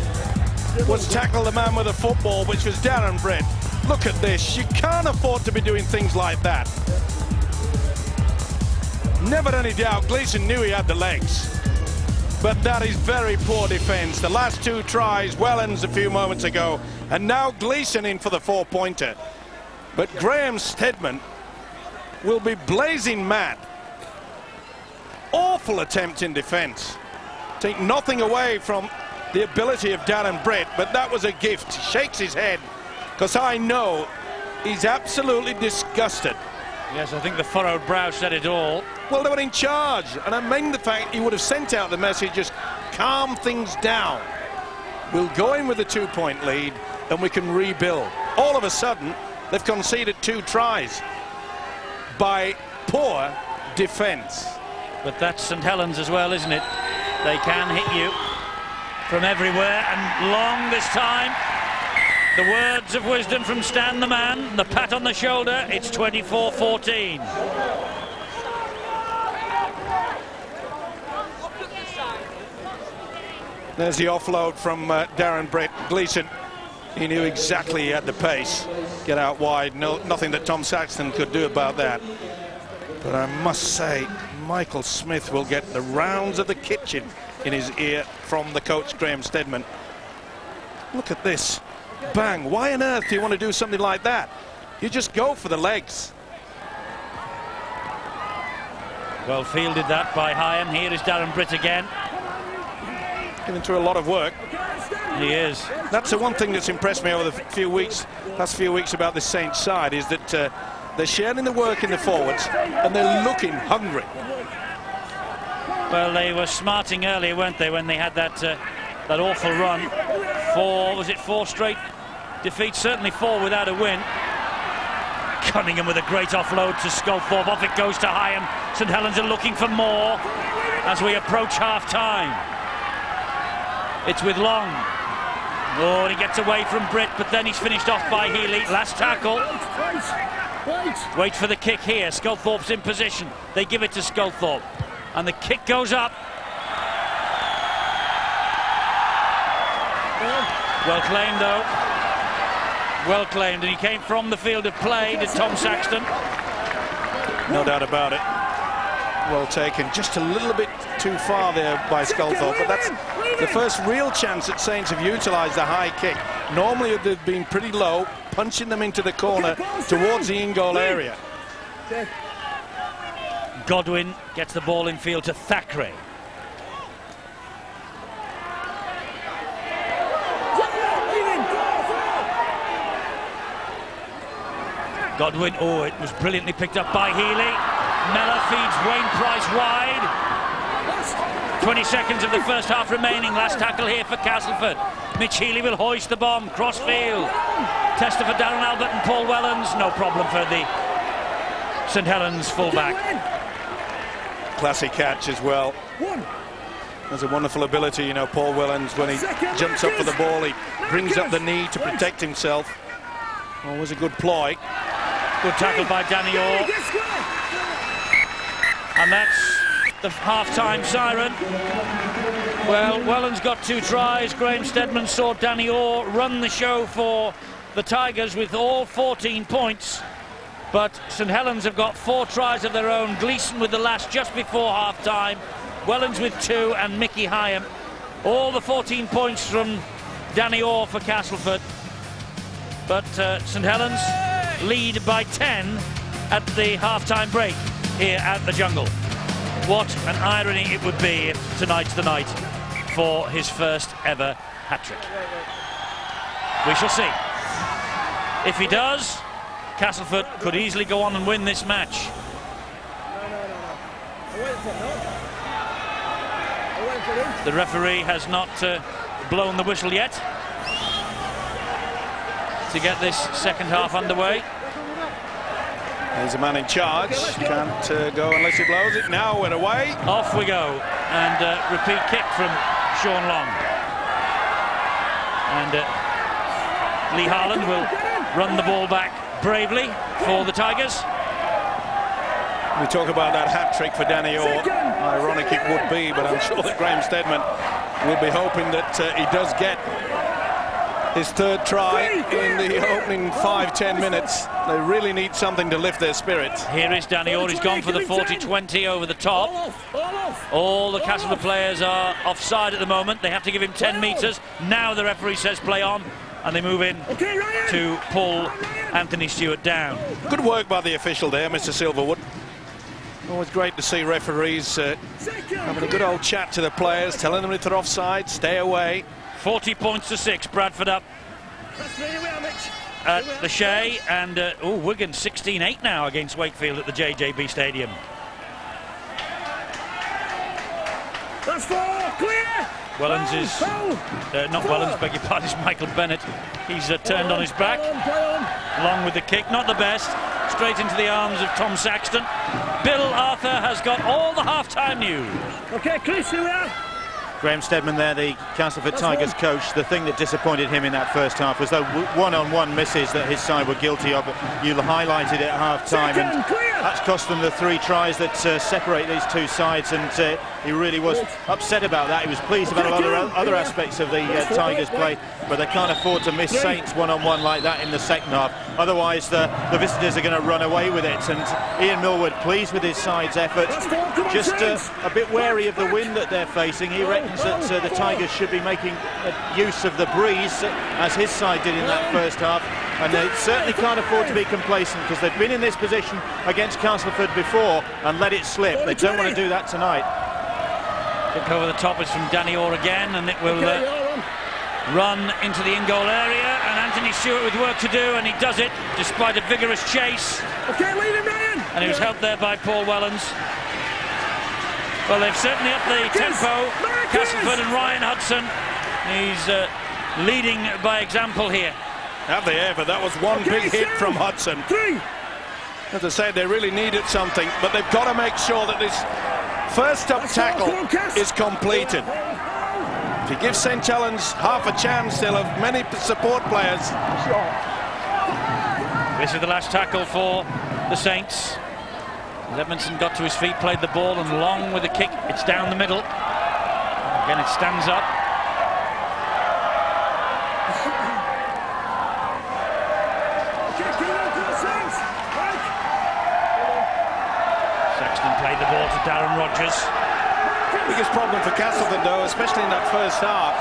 was tackle the man with a football, which was Darren Britt. Look at this. You can't afford to be doing things like that. Never any doubt, Gleeson knew he had the legs. But that is very poor defence. The last 2 tries, Wellens a few moments ago, and now Gleeson in for the 4-pointer. But Graham Steadman will be blazing mad. Awful attempt in defence. Take nothing away from the ability of Darren Britt, but that was a gift. He shakes his head, because I know he's absolutely disgusted. Yes, I think the furrowed brow said it all. Well, they were in charge, and I mean the fact he would have sent out the message, just calm things down. We'll go in with a 2-point lead, and we can rebuild. All of a sudden, they've conceded 2 tries by poor defence. But that's St Helens as well, isn't it? They can hit you from everywhere, and long this time. The words of wisdom from Stan the man, the pat on the shoulder. It's 24-14. There's the offload from Darren Britt. Gleeson, he knew exactly he had the pace. Get out wide, nothing that Tom Saxton could do about that. But I must say, Michael Smith will get the rounds of the kitchen in his ear from the coach, Graham Steadman. Look at this. Bang. Why on earth do you want to do something like that? You just go for the legs. Well fielded that by Hyam. Here is Darren Britt again. Giving through a lot of work. He is. That's the one thing that's impressed me over the last few weeks about the Saints side, is that they're sharing the work in the forwards and they're looking hungry. Well, they were smarting earlier, weren't they, when they had that that awful run. Four straight defeats? Certainly 4 without a win. Cunningham with a great offload to Sculthorpe. Off it goes to Hyam. St Helens are looking for more as we approach half-time. It's with Long. Oh, and he gets away from Britt, but then he's finished off by Healy. Last tackle. Wait for the kick here. Sculthorpe's in position. They give it to Sculthorpe. And the kick goes up. Well claimed, though. Well claimed. And he came from the field of play, did Tom Saxton. No doubt about it. Well taken. Just a little bit too far there by Sculthorpe. But that's the first real chance that Saints have utilised the high kick. Normally they've been pretty low, punching them into the corner towards the in-goal area. Godwin gets the ball in field to Thackeray. Godwin, oh, it was brilliantly picked up by Healy. Mellor feeds Wayne Price wide. 20 seconds of the first half remaining. Last tackle here for Castleford. Mitch Healy will hoist the bomb. Crossfield. Tester for Darren Albert and Paul Wellens. No problem for the St Helens fullback. Classic catch as well. Has a wonderful ability, you know, Paul Wellens, when he jumps up for the ball, he brings up the knee to protect himself. Always a good ploy. Good tackle by Danny Orr. And that's the half-time siren. Well, Wellens got 2 tries. Graham Steadman saw Danny Orr run the show for the Tigers with all 14 points. But St Helens have got 4 tries of their own. Gleeson with the last just before half-time. Wellens with 2 and Mickey Hyam. All the 14 points from Danny Orr for Castleford. But St Helens lead by 10 at the half-time break here at the Jungle. What an irony it would be if tonight's the night for his first ever hat-trick. We shall see. If he does, Castleford could easily go on and win this match. The referee has not blown the whistle yet to get this second half underway. He's a man in charge. Can't go unless he blows it. Now we're away. Off we go. And repeat kick from Sean Long. And Lee Harland will run the ball back bravely for the Tigers. We talk about that hat-trick for Danny Orr. Ironic it would be, but I'm sure that Graham Steadman will be hoping that he does get his 3rd try in the opening 5-10 minutes. They really need something to lift their spirits. Here is Danny Orr. He's gone for the 40-20 over the top. All the Castleford players are offside at the moment. They have to give him 10 metres. Now the referee says play on, and they move in to pull Anthony Stewart down. Good work by the official there, Mr. Silverwood. Always great to see referees having a good old chat to the players, telling them if they're offside, stay away. 40 points to 6, Bradford up at the Shea, and Wigan 16-8 now against Wakefield at the JJB Stadium. That's 4, clear! Wellens is, not Wellens, beg your pardon, it's Michael Bennett. He's turned on his back, along with the kick, not the best, straight into the arms of Tom Saxton. Bill Arthur has got all the half-time news. Okay, Chris, here we are. Graham Steadman there, the Castleford Tigers coach. The thing that disappointed him in that first half was those one-on-one misses that his side were guilty of. You highlighted it at half-time, and That's cost them the 3 tries that separate these two sides, and he really was upset about that. He was pleased about a lot of other aspects of the Tigers' play, but they can't afford to miss Saints one-on-one like that in the second half. Otherwise, the visitors are going to run away with it. And Ian Millward pleased with his side's effort, just a bit wary of the wind that they're facing. He reckons that the Tigers should be making use of the breeze, as his side did in that first half. And they certainly can't afford to be complacent, because they've been in this position against Castleford before and let it slip. They don't want to do that tonight. Kick over the top is from Danny Orr again, and it will run into the in-goal area, and Anthony Stewart with work to do, and he does it despite a vigorous chase. Okay, lead him, Ryan. And he was helped there by Paul Wellens. Well, they've certainly upped the tempo. Castleford and Ryan Hudson. He's leading by example here. Have they ever? That was one big hit from Hudson. 3. As I said, they really needed something, but they've got to make sure that this first up tackle is completed. If you give St Helens half a chance, they'll have many support players. This is the last tackle for the Saints. Levinson got to his feet, played the ball, and long with the kick. It's down the middle. Again, it stands up. Played the ball to Darren Rogers. Biggest problem for Castleford, though, especially in that first half,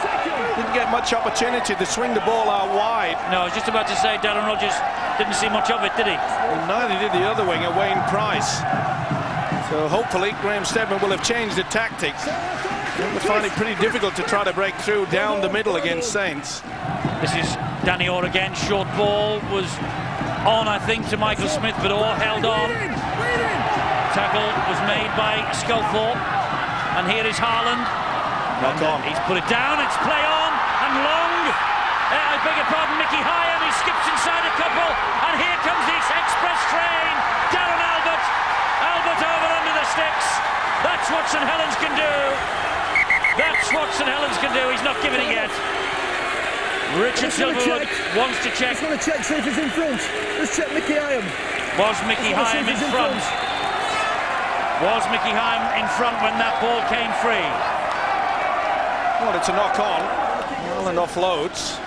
didn't get much opportunity to swing the ball out wide. No, I was just about to say Darren Rogers didn't see much of it, did he? Well, neither did the other winger, Wayne Price. So hopefully Graham Steadman will have changed the tactics. They find it pretty difficult to try to break through down the middle against Saints. This is Danny Orr again. Short ball was on, I think, to Michael Smith, but Orr held on. Tackle was made by Sculthorpe, and here is Haaland. He's put it down, it's play on, and long. I beg your pardon, Mickey Hyam, he skips inside a couple, and here comes this express train. Darren Albert over under the sticks. That's what St Helens can do. That's what St Helens can do. He's not giving it yet. Richard Silverwood wants to check. Just want to check, see if he's in front. Let's check Mickey Hyam. Was Mickey Hyam in front? Was Mickey Hyam in front when that ball came free? Well, it's a knock-on. Haaland offloads.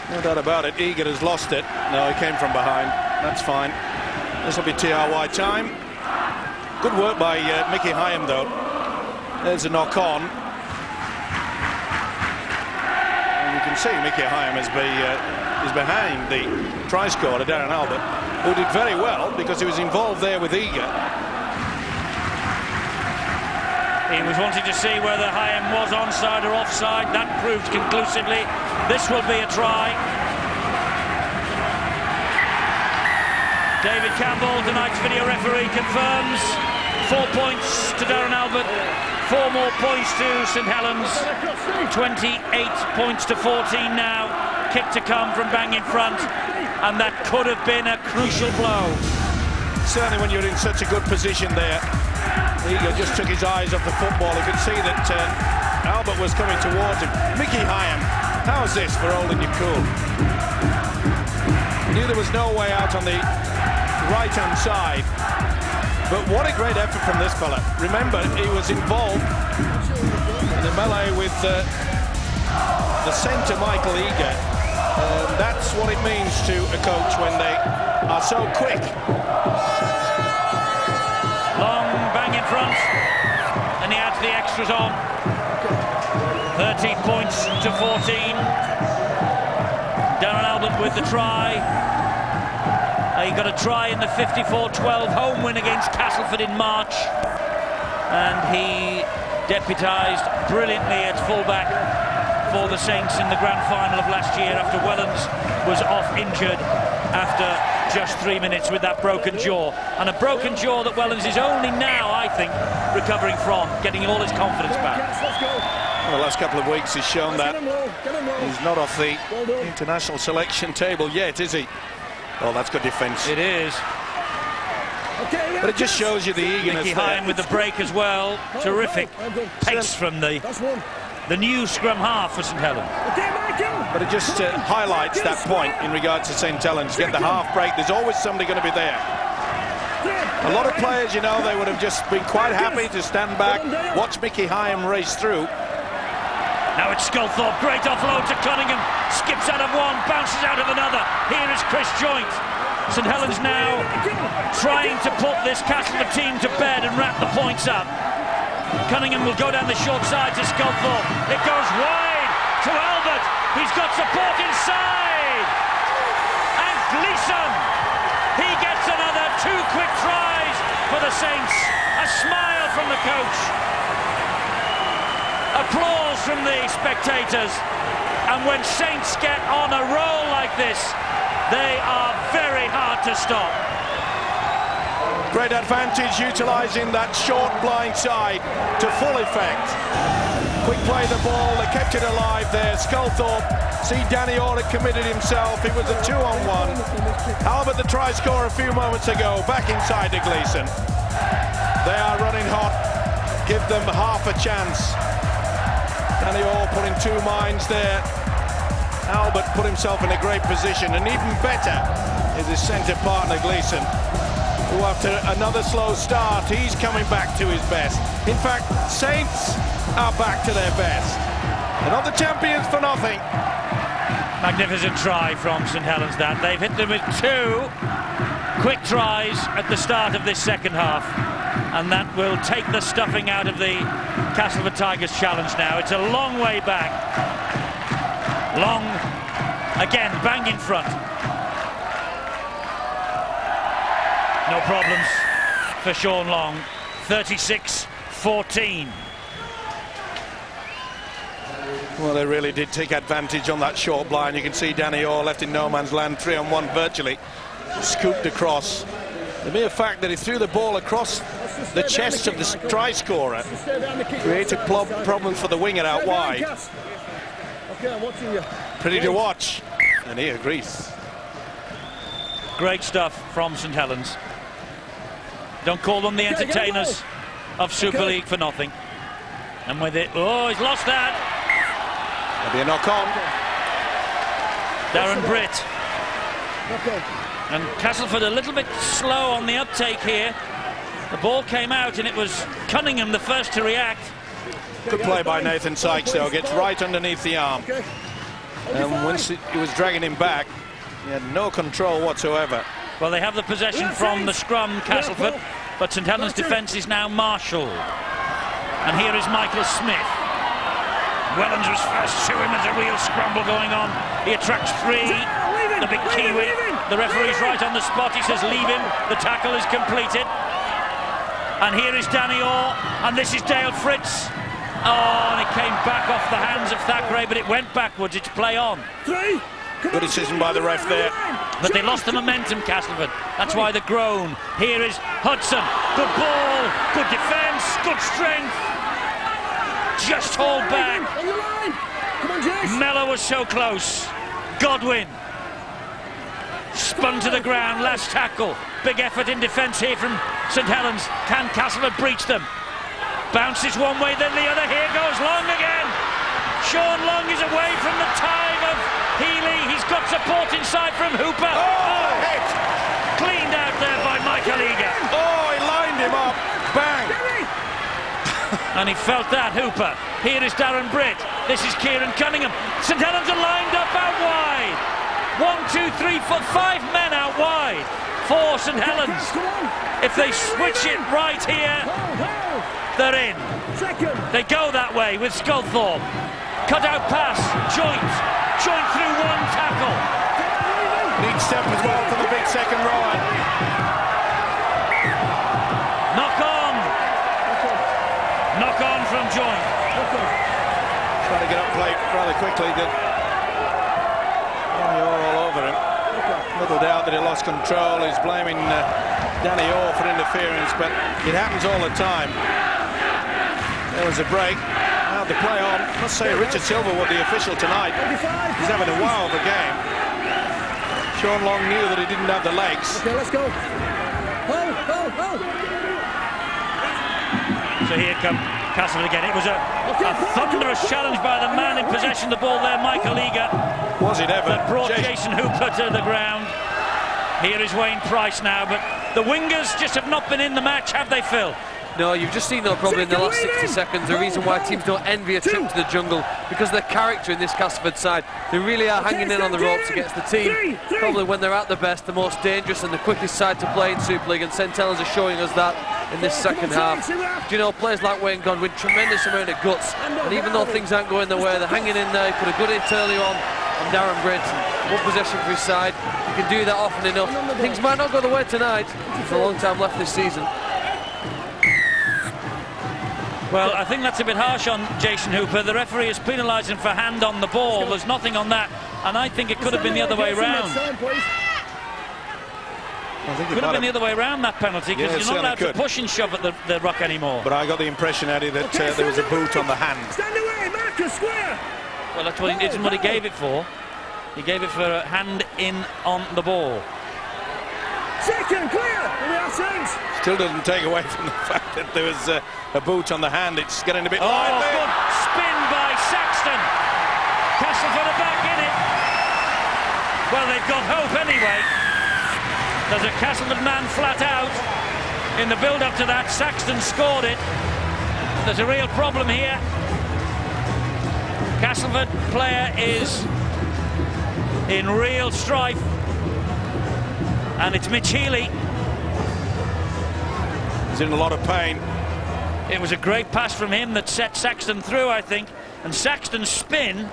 No doubt about it. Egan has lost it. No, he came from behind. That's fine. This will be TRY time. Good work by Mickey Hyam, though. There's a knock-on. And you can see Mickey Hyam is behind the try scorer, Darren Albert, who did very well because he was involved there with Egan. He was wanting to see whether Hyam was onside or offside. That proved conclusively. This will be a try. David Campbell, tonight's video referee, confirms 4 points to Darren Albert, 4 more points to St Helens, 28 points to 14 now. Kick to come from bang in front, and that could have been a crucial blow. Certainly when you're in such a good position there. Egan just took his eyes off the football. He could see that Albert was coming towards him. Mickey Hyam, how's this for holding you cool? He knew there was no way out on the right-hand side. But what a great effort from this fella. Remember, he was involved in the melee with the centre, Michael Egan. That's what it means to a coach when they are so quick. Bang in front, and he adds the extras on. 13 points to 14. Darren Albert with the try. He got a try in the 54-12 home win against Castleford in March, and he deputised brilliantly at fullback for the Saints in the grand final of last year after Wellens was off injured after just 3 minutes with that broken jaw. And a broken jaw that Wellens is only now, I think, recovering from, getting all his confidence back. Well, the last couple of weeks he's shown that he's not off the international selection table yet, is he? Oh, that's good defence. It is. But it just shows you the eagerness Mickey Hyam with the break as well. Terrific pace from the new scrum half for St Helens. But it just highlights that point in regards to St Helens. Get the half break, there's always somebody going to be there. A lot of players, you know, they would have just been quite happy to stand back, watch Mickey Hyam race through. Now it's Sculthorpe, great offload to Cunningham, skips out of one, bounces out of another. Here is Chris Joint. St Helens now trying to put this Castleford team to bed and wrap the points up. Cunningham will go down the short side to Sculthorpe. It goes wide to Albert. He's got support inside. And Gleeson, he gets another 2 quick tries for the Saints. A smile from the coach. Applause from the spectators. And when Saints get on a roll like this, they are very hard to stop. Great advantage utilising that short blind side to full effect. Quick play the ball, they kept it alive there. Sculthorpe, see Danny Orr had committed himself, it was a 2-on-1. Albert, the try scorer a few moments ago, back inside to Gleeson. They are running hot, give them half a chance. Danny Orr put in 2 minds there. Albert put himself in a great position, and even better is his centre partner Gleeson, who after another slow start, he's coming back to his best. In fact, Saints are back to their best. They're not the champions for nothing. Magnificent try from St Helens that. They've hit them with 2 quick tries at the start of this second half. And that will take the stuffing out of the Castleford Tigers challenge now. It's a long way back. Long, again, bang in front. No problems for Sean Long. 36-14. Well, they really did take advantage on that short blind. You can see Danny Orr left in no man's land, 3-on-1 virtually. Scooped across. The mere fact that he threw the ball across the chest of the try scorer created problems for the winger out wide. Pretty to watch, and he agrees. Great stuff from St Helens. Don't call them the entertainers of Super League for nothing. And with it, oh, he's lost that. There'll be a knock-on. Darren Britt. And Castleford a little bit slow on the uptake here. The ball came out and it was Cunningham the first to react. Good play by Nathan Sykes though, gets right underneath the arm. And once he was dragging him back, he had no control whatsoever. Well, they have the possession from the scrum, Castleford, but St Helens' defence is now marshalled. And here is Michael Smith. Wellens was first to him. There's a real scramble going on. He attracts 3. The big Kiwi. The referee's right on the spot. He says leave him. The tackle is completed. And here is Danny Orr. And this is Dale Fritz. Oh, and it came back off the hands of Thackeray, but it went backwards. It's play on. Good decision by the ref there. But they lost the momentum, Castleford. That's why the groan. Here is Hudson. Good ball. Good defence. Good strength. Just hold back. Mellor was so close. Godwin spun to the ground. Last tackle. Big effort in defence here from St Helens. Can Castleford breach them? Bounces one way, then the other. Here goes Long again. Sean Long is away from the tide of Healy. He's got support inside from Hooper. Oh, hit! Cleaned out there by Michael Eager. Oh, he lined him up. Bang! And he felt that, Hooper. Here is Darren Britt. This is Kieran Cunningham. St Helens are lined up out wide. 1, 2, 3, 4, 5 men out wide for St Helens. If they switch it right here, they're in. They go that way with Sculthorpe. Cut out pass. Joint through one tackle. Neat step as well for the big second rower. Knock on from Joint. Trying to get up play rather quickly. Danny Orr all over him. Little doubt that he lost control. He's blaming Danny Orr for interference, but it happens all the time. There was a break. Now the play on. I must say Richard Silverwood, the official tonight, he's having a wow of a game. Sean Long knew that he didn't have the legs. Okay, let's go. So here come Castleford again. It was a thunderous challenge by the man in possession of the ball there, Michael Eager. Was it ever? That brought Jason Hooper to the ground. Here is Wayne Price now, but The wingers just have not been in the match, have they, Phil? No, you've just seen, though, probably in the last 60 seconds, the reason why teams don't envy a trip to the jungle, because of their character in this Castleford side. They really are hanging in on the ropes against the team, probably when they're at their best, the most dangerous and the quickest side to play in Super League, and St Helens are showing us that in this second half. Do you know, players like Wayne Godwin, tremendous amount of guts, and even though things aren't going their way, they're hanging in there. He put a good hit early on Darren Brinton, one possession for his side. You can do that often enough. Things might not go the way tonight. There's a long time left this season. Well, I think that's a bit harsh on Jason Hooper. The referee is penalising for hand on the ball. There's nothing on that, and I think it could have been the other way round. Could have been the other way around, that penalty, because you're not allowed to push and shove at the ruck anymore. But I got the impression, Eddie, that there was a boot on the hand. Stand away, Marcus, square. Well, that's what isn't what he gave it for. He gave it for a hand in on the ball. Second, clear. Still doesn't take away from the fact that there was a boot on the hand. It's getting a bit lively. Good spin by Saxton. Castleford are back in it. Well, they've got hope anyway. There's a Castleford man flat out. In the build-up to that, Saxton scored it. There's a real problem here. Castleford player is in real strife. And it's Mitch Healy. He's in a lot of pain. It was a great pass from him that set Saxton through, I think. And Saxton's spin,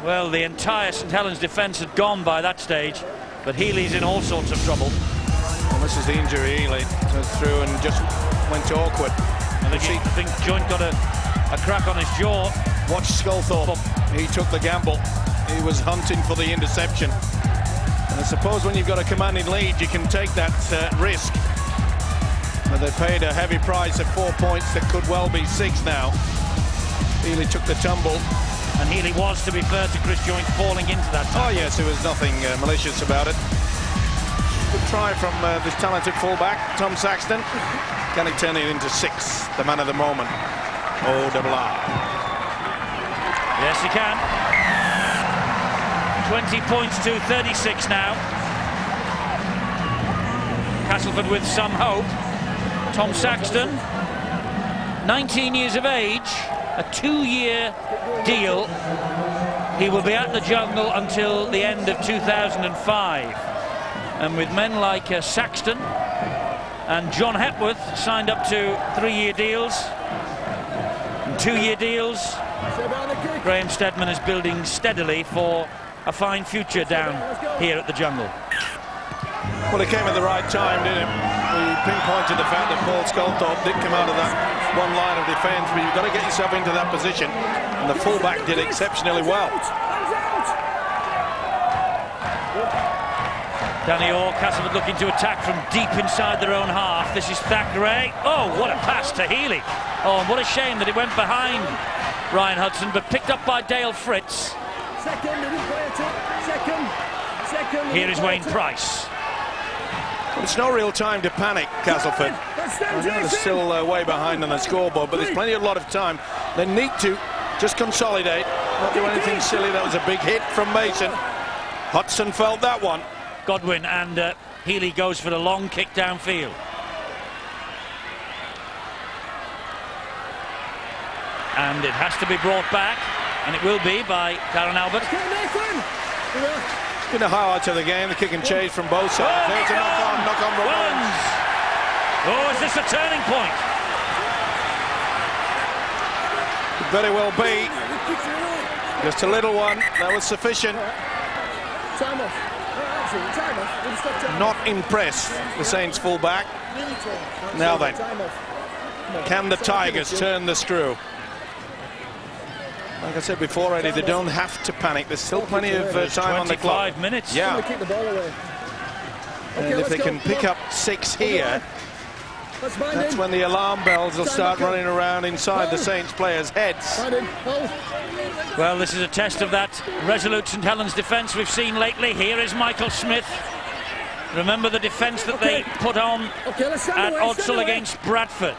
well, the entire St Helens defence had gone by that stage. But Healy's in all sorts of trouble. Well, this is the injury. Healy went through and just went awkward. I think Joint got a crack on his jaw. Watch Sculthorpe. He took the gamble. He was hunting for the interception. And I suppose when you've got a commanding lead, you can take that risk. But they paid a heavy price of 4 points that could well be 6 now. Healy took the tumble. And Healy was, to be fair to Chris Joint, falling into that tackle. Oh yes, there was nothing malicious about it. Good try from this talented fullback, Tom Saxton. Can he turn it into 6, the man of the moment? O-double-R. Yes, he can. 20 points to 36 now. Castleford with some hope. Tom Saxton, 19 years of age, a 2-year deal. He will be at the jungle until the end of 2005. And with men like Saxton and John Hepworth signed up to 3-year deals and 2-year deals, Graham Steadman is building steadily for a fine future down here at the jungle. Well, he came at the right time, didn't he? We pinpointed the fact that Paul Sculthorpe did come out of that one line of defence, but you've got to get yourself into that position, and the fullback did exceptionally well. Danny Orr, Castleford looking to attack from deep inside their own half. This is Thackeray. Oh, what a pass to Healy. Oh, and what a shame that it went behind Ryan Hudson, but picked up by Dale Fritz. Here is Wayne Price. Well, it's no real time to panic, Castleford. I know they're still way behind on the scoreboard, but there's plenty of lot of time. They need to just consolidate, not do anything silly. That was a big hit from Mason. Hudson felt that one. Godwin, and Healy goes for the long kick downfield. And it has to be brought back, and it will be by Darren Albert. Been a highlight of the game, the kick and chase from both sides. Oh, There's a knock-on runs. Oh, is this a turning point? Could very well be. Just a little one, that was sufficient. Not impressed, the Saints fullback. Now then, can the Tigers turn the screw? Like I said before, Eddie, they don't have to panic. There's still plenty of time on the clock. 25 minutes. Yeah. And if they can pick up 6 here, that's when the alarm bells will start running around inside the Saints players' heads. Well, this is a test of that resolute St Helens defence we've seen lately. Here is Michael Smith. Remember the defence that they put on at Odsal against Bradford.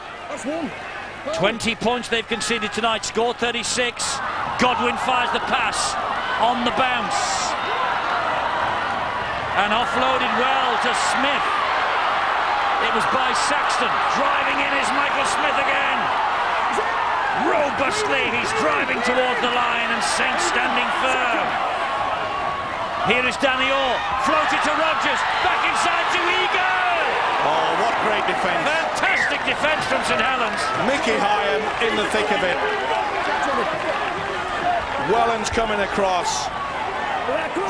20 points they've conceded tonight, score 36. Godwin fires the pass on the bounce. And offloaded well to Smith. It was by Saxton. Driving in is Michael Smith again. Robustly, he's driving towards the line, and Saint standing firm. Here is Danny Orr, floated to Rogers, back inside to Eagle. Oh, what great defence. Fantastic defence from St Helens. Mickey Hyam in the thick of it. Wellens coming across.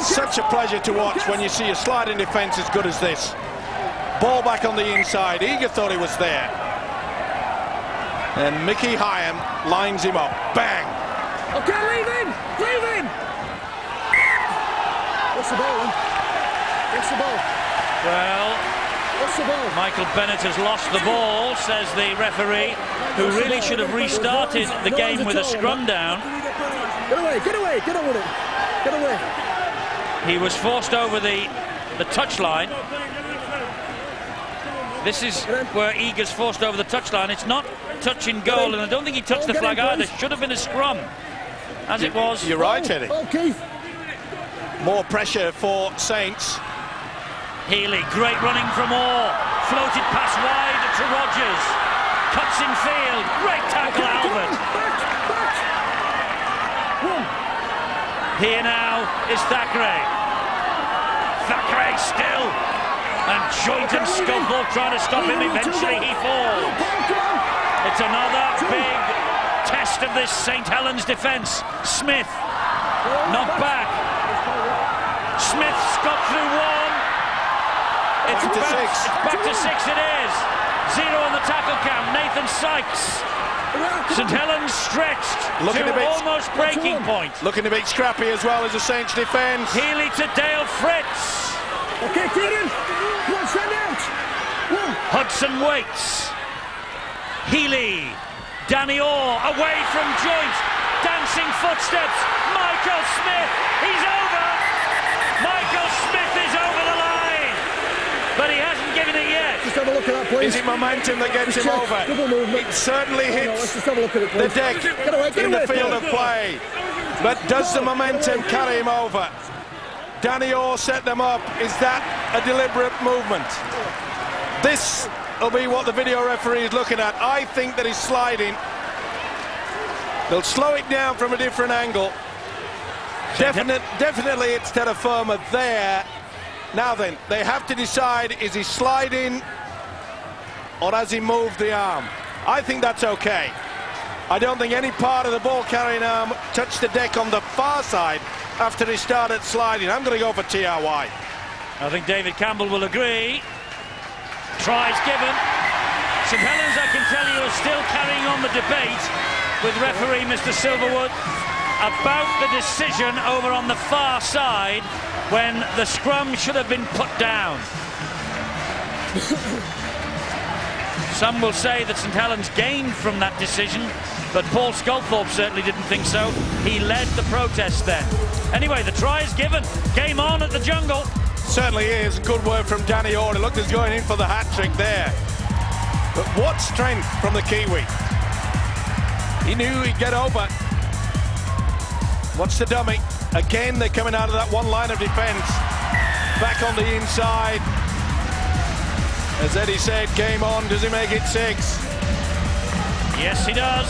Such a pleasure to watch when you see a sliding defence as good as this. Ball back on the inside. Eager thought he was there. And Mickey Hyam lines him up. Bang! Okay, leave in! Leave in! What's the ball, then? What's the ball? Well, What's the ball? Michael Bennett has lost the ball, says the referee, who really should have restarted the game with a scrum down. Get away, get away, get on with it. Get away. He was forced over the touchline. This is where Eagers forced over the touchline. It's not touch in goal, and I don't think he touched the flag either. Should have been a scrum, as it was. You're right, Eddie. Oh, Keith. More pressure for Saints. Healy, great running from Orr. Floated pass wide to Rogers. Cuts in field. Great tackle, Albert. Here now is Thackeray. Thackeray still. And joint and scuffle trying to stop him. Eventually he falls. It's another big test of this St Helens defence. Smith, knocked back. Smith's got through one. It's back to six it is. 0 on the tackle count. Nathan Sykes. St Helens stretched to almost breaking point. Looking a bit scrappy as well as the Saints defence. Healy to Dale Fritz. Okay, Kieran. Come on, stand out. Hudson waits. Healy. Danny Orr away from joint. Dancing footsteps. Michael Smith. He's over. Michael Smith is over the line. But he hasn't given it yet. Just have a look at that, please. Is it momentum that gets him over? It certainly hits let's just have a look at it, please. the deck in the field of play. But does the momentum carry him over? Danny Orr set them up. Is that a deliberate movement? This will be what the video referee is looking at. I think that he's sliding. They'll slow it down from a different angle. Definitely it's terra firma there. Now then, they have to decide, is he sliding or has he moved the arm? I think that's okay. I don't think any part of the ball carrying arm touched the deck on the far side after he started sliding. I'm going to go for TRY. I think David Campbell will agree. Tries given. St Helens, I can tell you, are still carrying on the debate with referee Mr Silverwood about the decision over on the far side when the scrum should have been put down. Some will say that St Helens gained from that decision, but Paul Sculthorpe certainly didn't think so. He led the protest then. Anyway, the try is given. Game on at the Jungle. Certainly is. Good work from Danny Orr. It looked as going in for the hat-trick there. But what strength from the Kiwi. He knew he'd get over. Watch the dummy. Again, they're coming out of that one line of defence. Back on the inside. As Eddie said, game on. Does he make it 6? Yes, he does.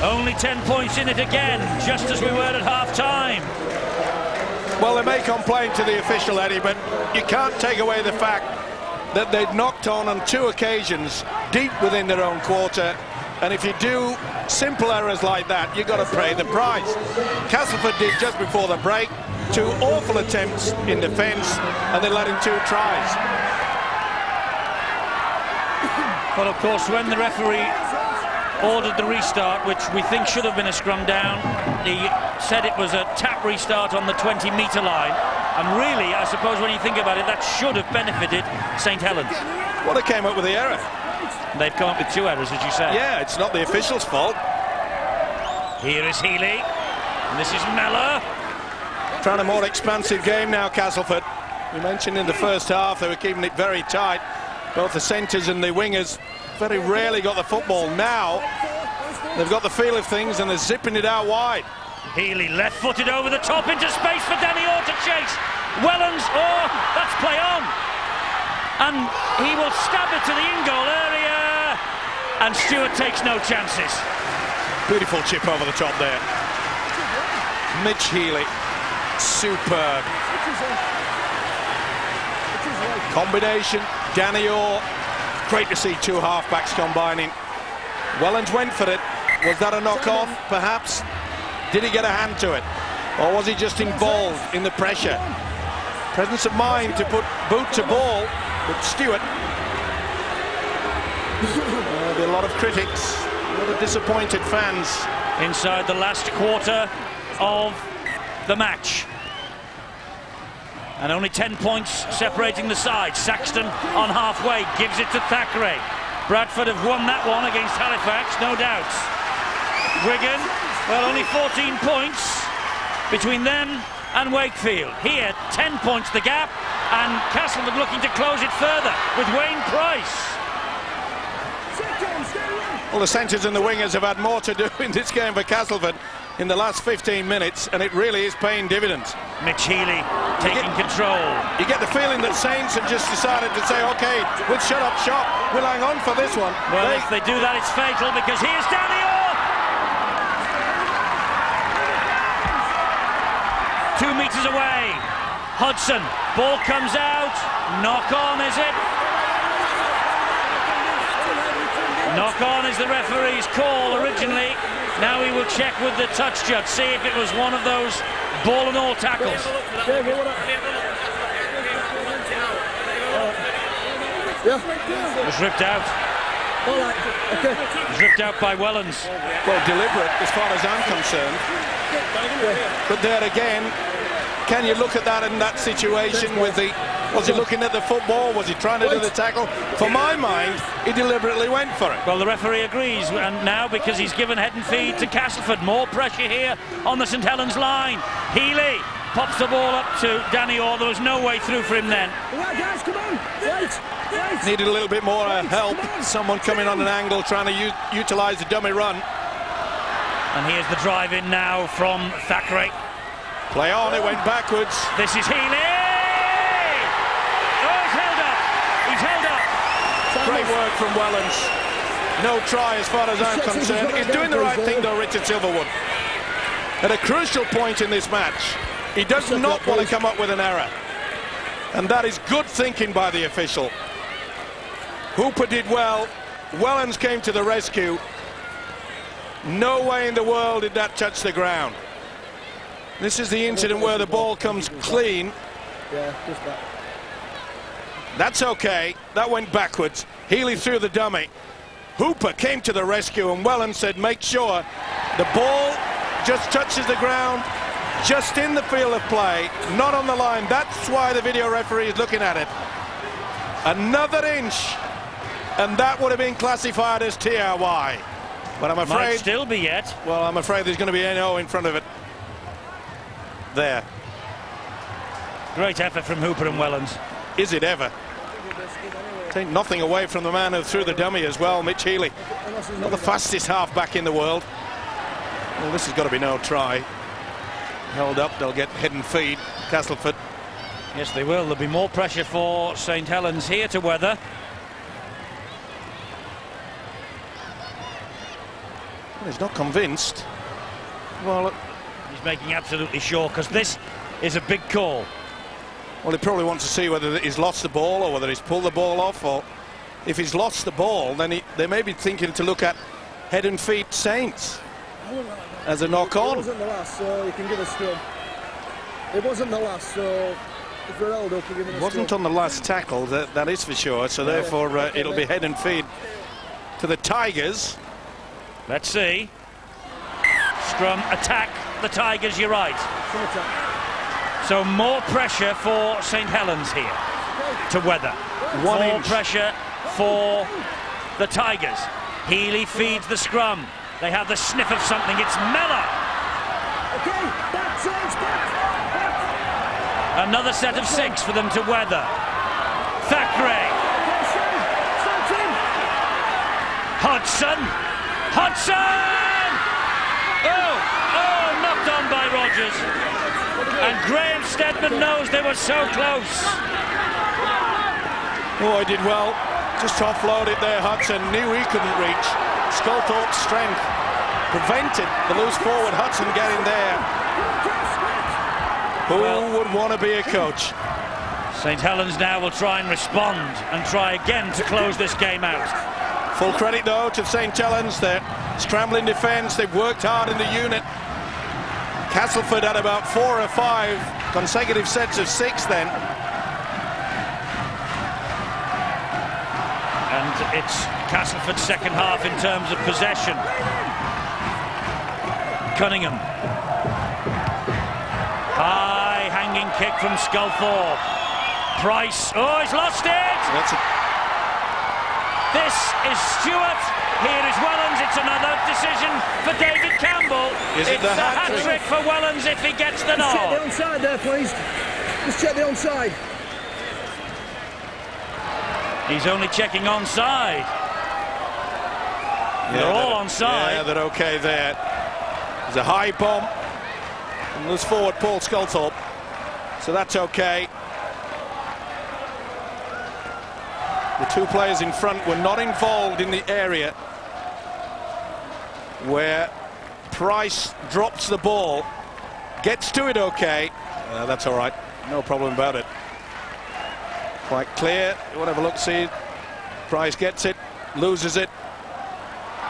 Only 10 points in it again, just as we were at half-time. Well, they may complain to the official, Eddie, but you can't take away the fact that they'd knocked on 2 occasions deep within their own quarter. And if you do simple errors like that, you've got to pay the price. Castleford did just before the break. 2 awful attempts in defence, and they let in 2 tries. Well, of course, when the referee ordered the restart, which we think should have been a scrum down, he said it was a tap restart on the 20-metre line. And really, I suppose when you think about it, that should have benefited St Helens. Well, they came up with the error. They've come up with 2 errors, as you say. Yeah, it's not the official's fault. Here is Healy. And this is Mellor. Trying a more expansive game now, Castleford. We mentioned in the first half they were keeping it very tight. Both the centres and the wingers very rarely got the football. Now they've got the feel of things and they're zipping it out wide. Healy left-footed over the top into space for Danny Orr to chase. Wellens, that's play on. and he will stab it to the in-goal area, and Stewart takes no chances. Beautiful chip over the top there. Mitch Healy, superb. Combination, Danny Orr. Great to see two halfbacks combining. Wellens went for it. Was that a knock-on, perhaps? Did he get a hand to it? Or was he just involved in the pressure? Presence of mind to put boot to ball, but Stewart. There'll be a lot of critics, a lot of disappointed fans. Inside the last quarter of the match. And only 10 points separating the sides. Saxton on halfway gives it to Thackeray. Bradford have won that one against Halifax, no doubts. Wigan, well, only 14 points between them and Wakefield. Here, 10 points the gap, and Castleford looking to close it further with Wayne Price. Well, the centres and the wingers have had more to do in this game for Castleford in the last 15 minutes, and it really is paying dividends. Mitch Healy taking control. You get the feeling that Saints have just decided to say, OK, we'll shut up shop, we'll hang on for this one. Well, if they do that, it's fatal, because here's Danny Orr! 2 meters away. Hudson, ball comes out. Knock on, is it? Knock on is the referee's call originally. Now he will check with the touch judge, see if it was one of those ball and all tackles. Yeah. It was ripped out. All right. Okay. It was ripped out by Wellens. Well, deliberate as far as I'm concerned. But there again, can you look at that in that situation with the... Was he looking at the football? Was he trying to do the tackle? For my mind, he deliberately went for it. Well, the referee agrees, and now because he's given head and feed to Castleford, more pressure here on the St Helens line. Healy pops the ball up to Danny Orr. There was no way through for him then. Guys, come on. Right. Needed a little bit more help. Someone coming on an angle trying to utilise the dummy run. And here's the drive in now from Thackeray. Play on, it went backwards. This is Healy. Great work from Wellens. No try as far as I'm concerned. He's doing the right thing though, Richard Silverwood. At a crucial point in this match, he does not want to come up with an error. And that is good thinking by the official. Hooper did well. Wellens came to the rescue. No way in the world did that touch the ground. This is the incident where the ball comes clean. Yeah, just that. That's okay. That went backwards. Healy threw the dummy. Hooper came to the rescue, and Wellens said, make sure the ball just touches the ground, just in the field of play, not on the line. That's why the video referee is looking at it. Another inch, and that would have been classified as TRY. But I'm afraid... Might still be yet. Well, I'm afraid there's going to be NO in front of it. There. Great effort from Hooper and Wellens. Is it ever? Take nothing away from the man who threw the dummy as well, Mitch Healy. Not the fastest half-back in the world. Well, this has got to be no try. Held up, they'll get head and feet. Castleford. Yes, they will. There'll be more pressure for St Helens here to weather. Well, he's not convinced. Well, he's making absolutely sure, because this is a big call. Well, he probably wants to see whether he's lost the ball or whether he's pulled the ball off, or if he's lost the ball, then they may be thinking to look at head and feet Saints as a knock-on. It wasn't the last, so you can give a scrum. It wasn't the last, so if we're held up, you give him a scrum. Wasn't on the last tackle, that is for sure, so therefore it'll be head and feet to the Tigers. Let's see. Scrum, attack the Tigers, you're right. Some attack. So more pressure for St Helens here to weather. More pressure for the Tigers. Healy feeds the scrum. They have the sniff of something. It's Mellor. Okay, back, Saints, back. Another set of 6 for them to weather. Thackeray. Hudson. Oh, knocked on by Rogers. And Graham Stedman knows they were so close. Oh, he did well. Just offload it there, Hudson. Knew he couldn't reach. Sculthorpe's strength prevented the loose forward Hudson getting there. Who would want to be a coach? St Helens now will try and respond and try again to close this game out. Full credit though to St Helens. They're scrambling defence. They've worked hard in the unit. Castleford had about 4 or 5 consecutive sets of 6 then. And it's Castleford's second half in terms of possession. Cunningham. High hanging kick from Sculthorpe. Price. Oh, he's lost it! This is Stewart. Here is Wellens. It's another decision for David Campbell. Is it it's the hat-trick for Wellens if he gets the nod. Check the onside there, please. Just check the onside. He's only checking onside. Yeah, they're all onside. Yeah, they're okay there. There's a high bomb. And loose forward Paul Sculthorpe. So that's okay. The 2 players in front were not involved in the area where Price drops the ball. Gets to it okay. That's all right. No problem about it. Quite clear. You want to have a look, see. Price gets it, loses it.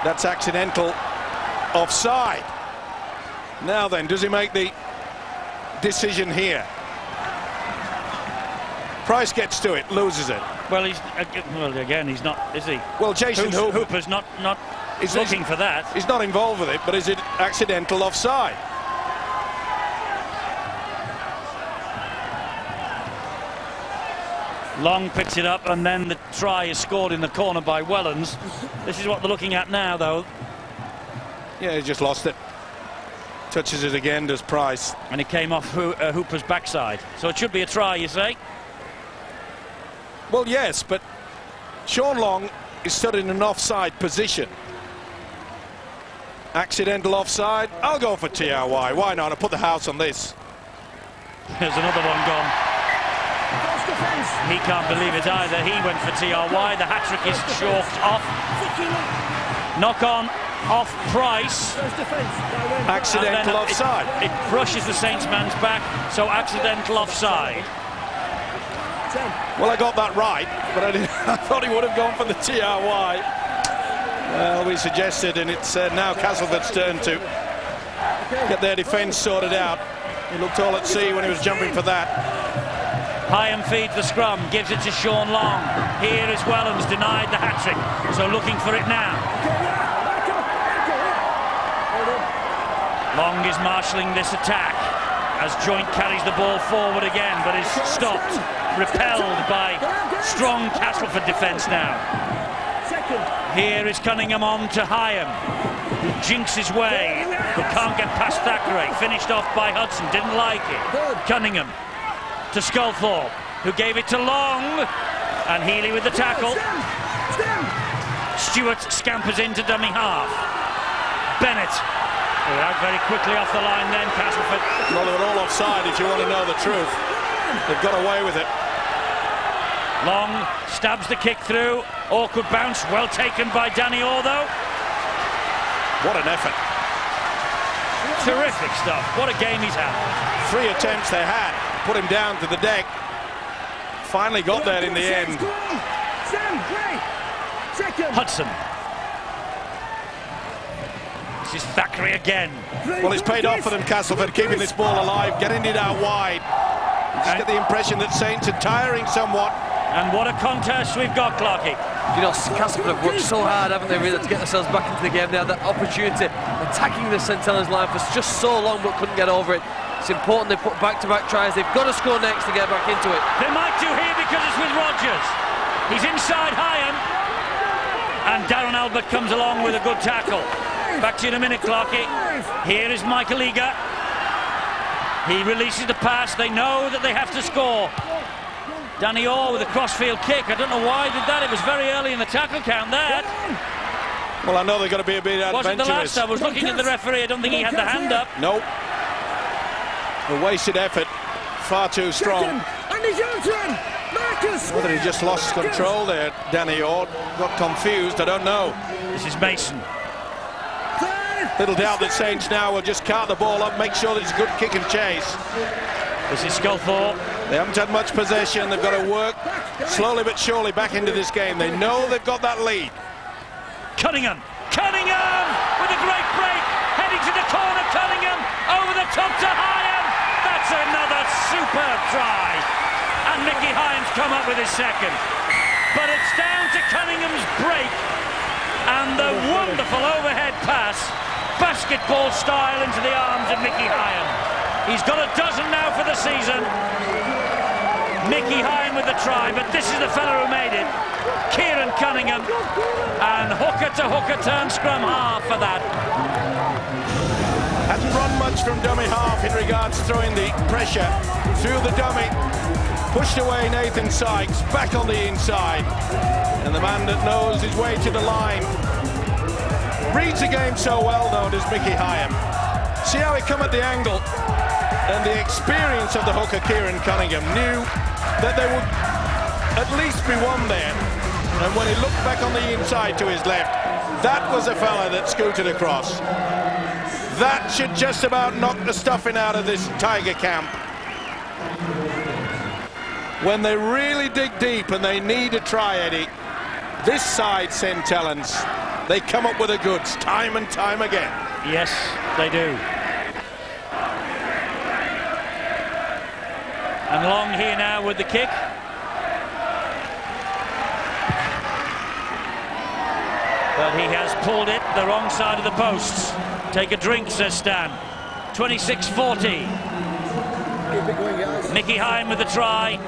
That's accidental. Offside. Now then, does he make the decision here? Price gets to it, loses it. Well, again, he's not, is he? Well, Jason Hooper's not looking for that. He's not involved with it, but is it accidental offside? Long picks it up, and then the try is scored in the corner by Wellens. This is what they're looking at now, though. Yeah, he just lost it. Touches it again, does Price. And it came off Hooper's backside. So it should be a try, you say? Well, yes, but Sean Long is stood in an offside position. Accidental offside. I'll go for TRY. Why not? I'll put the house on this. There's another one gone. He can't believe it either. He went for TRY. The hat-trick is chalked off. Knock on off Price. Accidental offside. It brushes the Saints man's back, so accidental offside. Well, I got that right, but I thought he would have gone for the TRY. Well, we suggested, and it's now Castleford's turn to get their defence sorted out. He looked all at sea when he was jumping for that. Hyam feeds the scrum, gives it to Sean Long. Here is Wellens, denied the hat-trick, so looking for it now. Long is marshalling this attack as Joint carries the ball forward again, but is stopped, repelled by strong Castleford defence now. Here is Cunningham on to Hyam, who jinks his way, but can't get past Thackeray. Finished off by Hudson, didn't like it. Cunningham to Sculthorpe, who gave it to Long, and Healy with the tackle. Stewart scampers into dummy half. Bennett. They're out very quickly off the line then, Castleford. Well, they're all offside if you want to know the truth. They've got away with it. Long stabs the kick through. Awkward bounce, well taken by Danny Orr, though. What an effort. Terrific stuff. What a game he's had. 3 attempts they had. Put him down to the deck. Finally got there in the end. Hudson. This is Thackeray again. Well, it's paid off for them, Castleford, keeping this ball alive, getting it out wide. You just get the impression that Saints are tiring somewhat. And what a contest we've got, Clarkie. You know, Castleford have worked so hard, haven't they, really, to get themselves back into the game. They had that opportunity, attacking the St Helens line for just so long, but couldn't get over it. It's important they put back-to-back tries. They've got to score next to get back into it. They might do here because it's with Rogers. He's inside Hyam. And Darren Albert comes along with a good tackle. Back to you in a minute, Clarkie. Here is Michael Eager. He releases the pass. They know that they have to score. Danny Orr with a crossfield kick. I don't know why he did that. It was very early in the tackle count there. Well, I know they've got to be a bit adventurous. Wasn't the last time? I was looking at the referee. I don't think he had the hand up. Nope. A wasted effort. Far too strong. And he's your turn. Mark Whether he just lost control there, Danny, or got confused, I don't know. This is Mason. Little doubt that Saints now will just cart the ball up, make sure that it's a good kick and chase. This is Sculthorpe. They haven't had much possession. They've got to work slowly but surely back into this game. They know they've got that lead. Cunningham with a great break, heading to the corner. Cunningham over the top to Hyam. That's another superb try, and Mickey Hyam's come up with his second. But it's down to Cunningham's break and the wonderful overhead pass, basketball style, into the arms of Mickey Hyam. He's got a dozen now for the season. Mickey Hyam with the try, but this is the fella who made it, Kieran Cunningham, and hooker to hooker turn scrum half for that. Hasn't run much from dummy half in regards to throwing the pressure through the dummy. Pushed away Nathan Sykes, back on the inside. And the man that knows his way to the line. Reads the game so well, though, does Mickey Hyam. See how he come at the angle? And the experience of the hooker, Kieran Cunningham, knew that there would at least be one there. And when he looked back on the inside to his left, that was a fella that scooted across. That should just about knock the stuffing out of this Tiger camp. When they really dig deep and they need a try, Eddie, this side, St Helens, they come up with the goods time and time again. Yes, they do. And Long here now with the kick. But he has pulled it the wrong side of the posts. Take a drink, says Stan. 26-40. Keep it going, guys. Mickey Hyam with the try.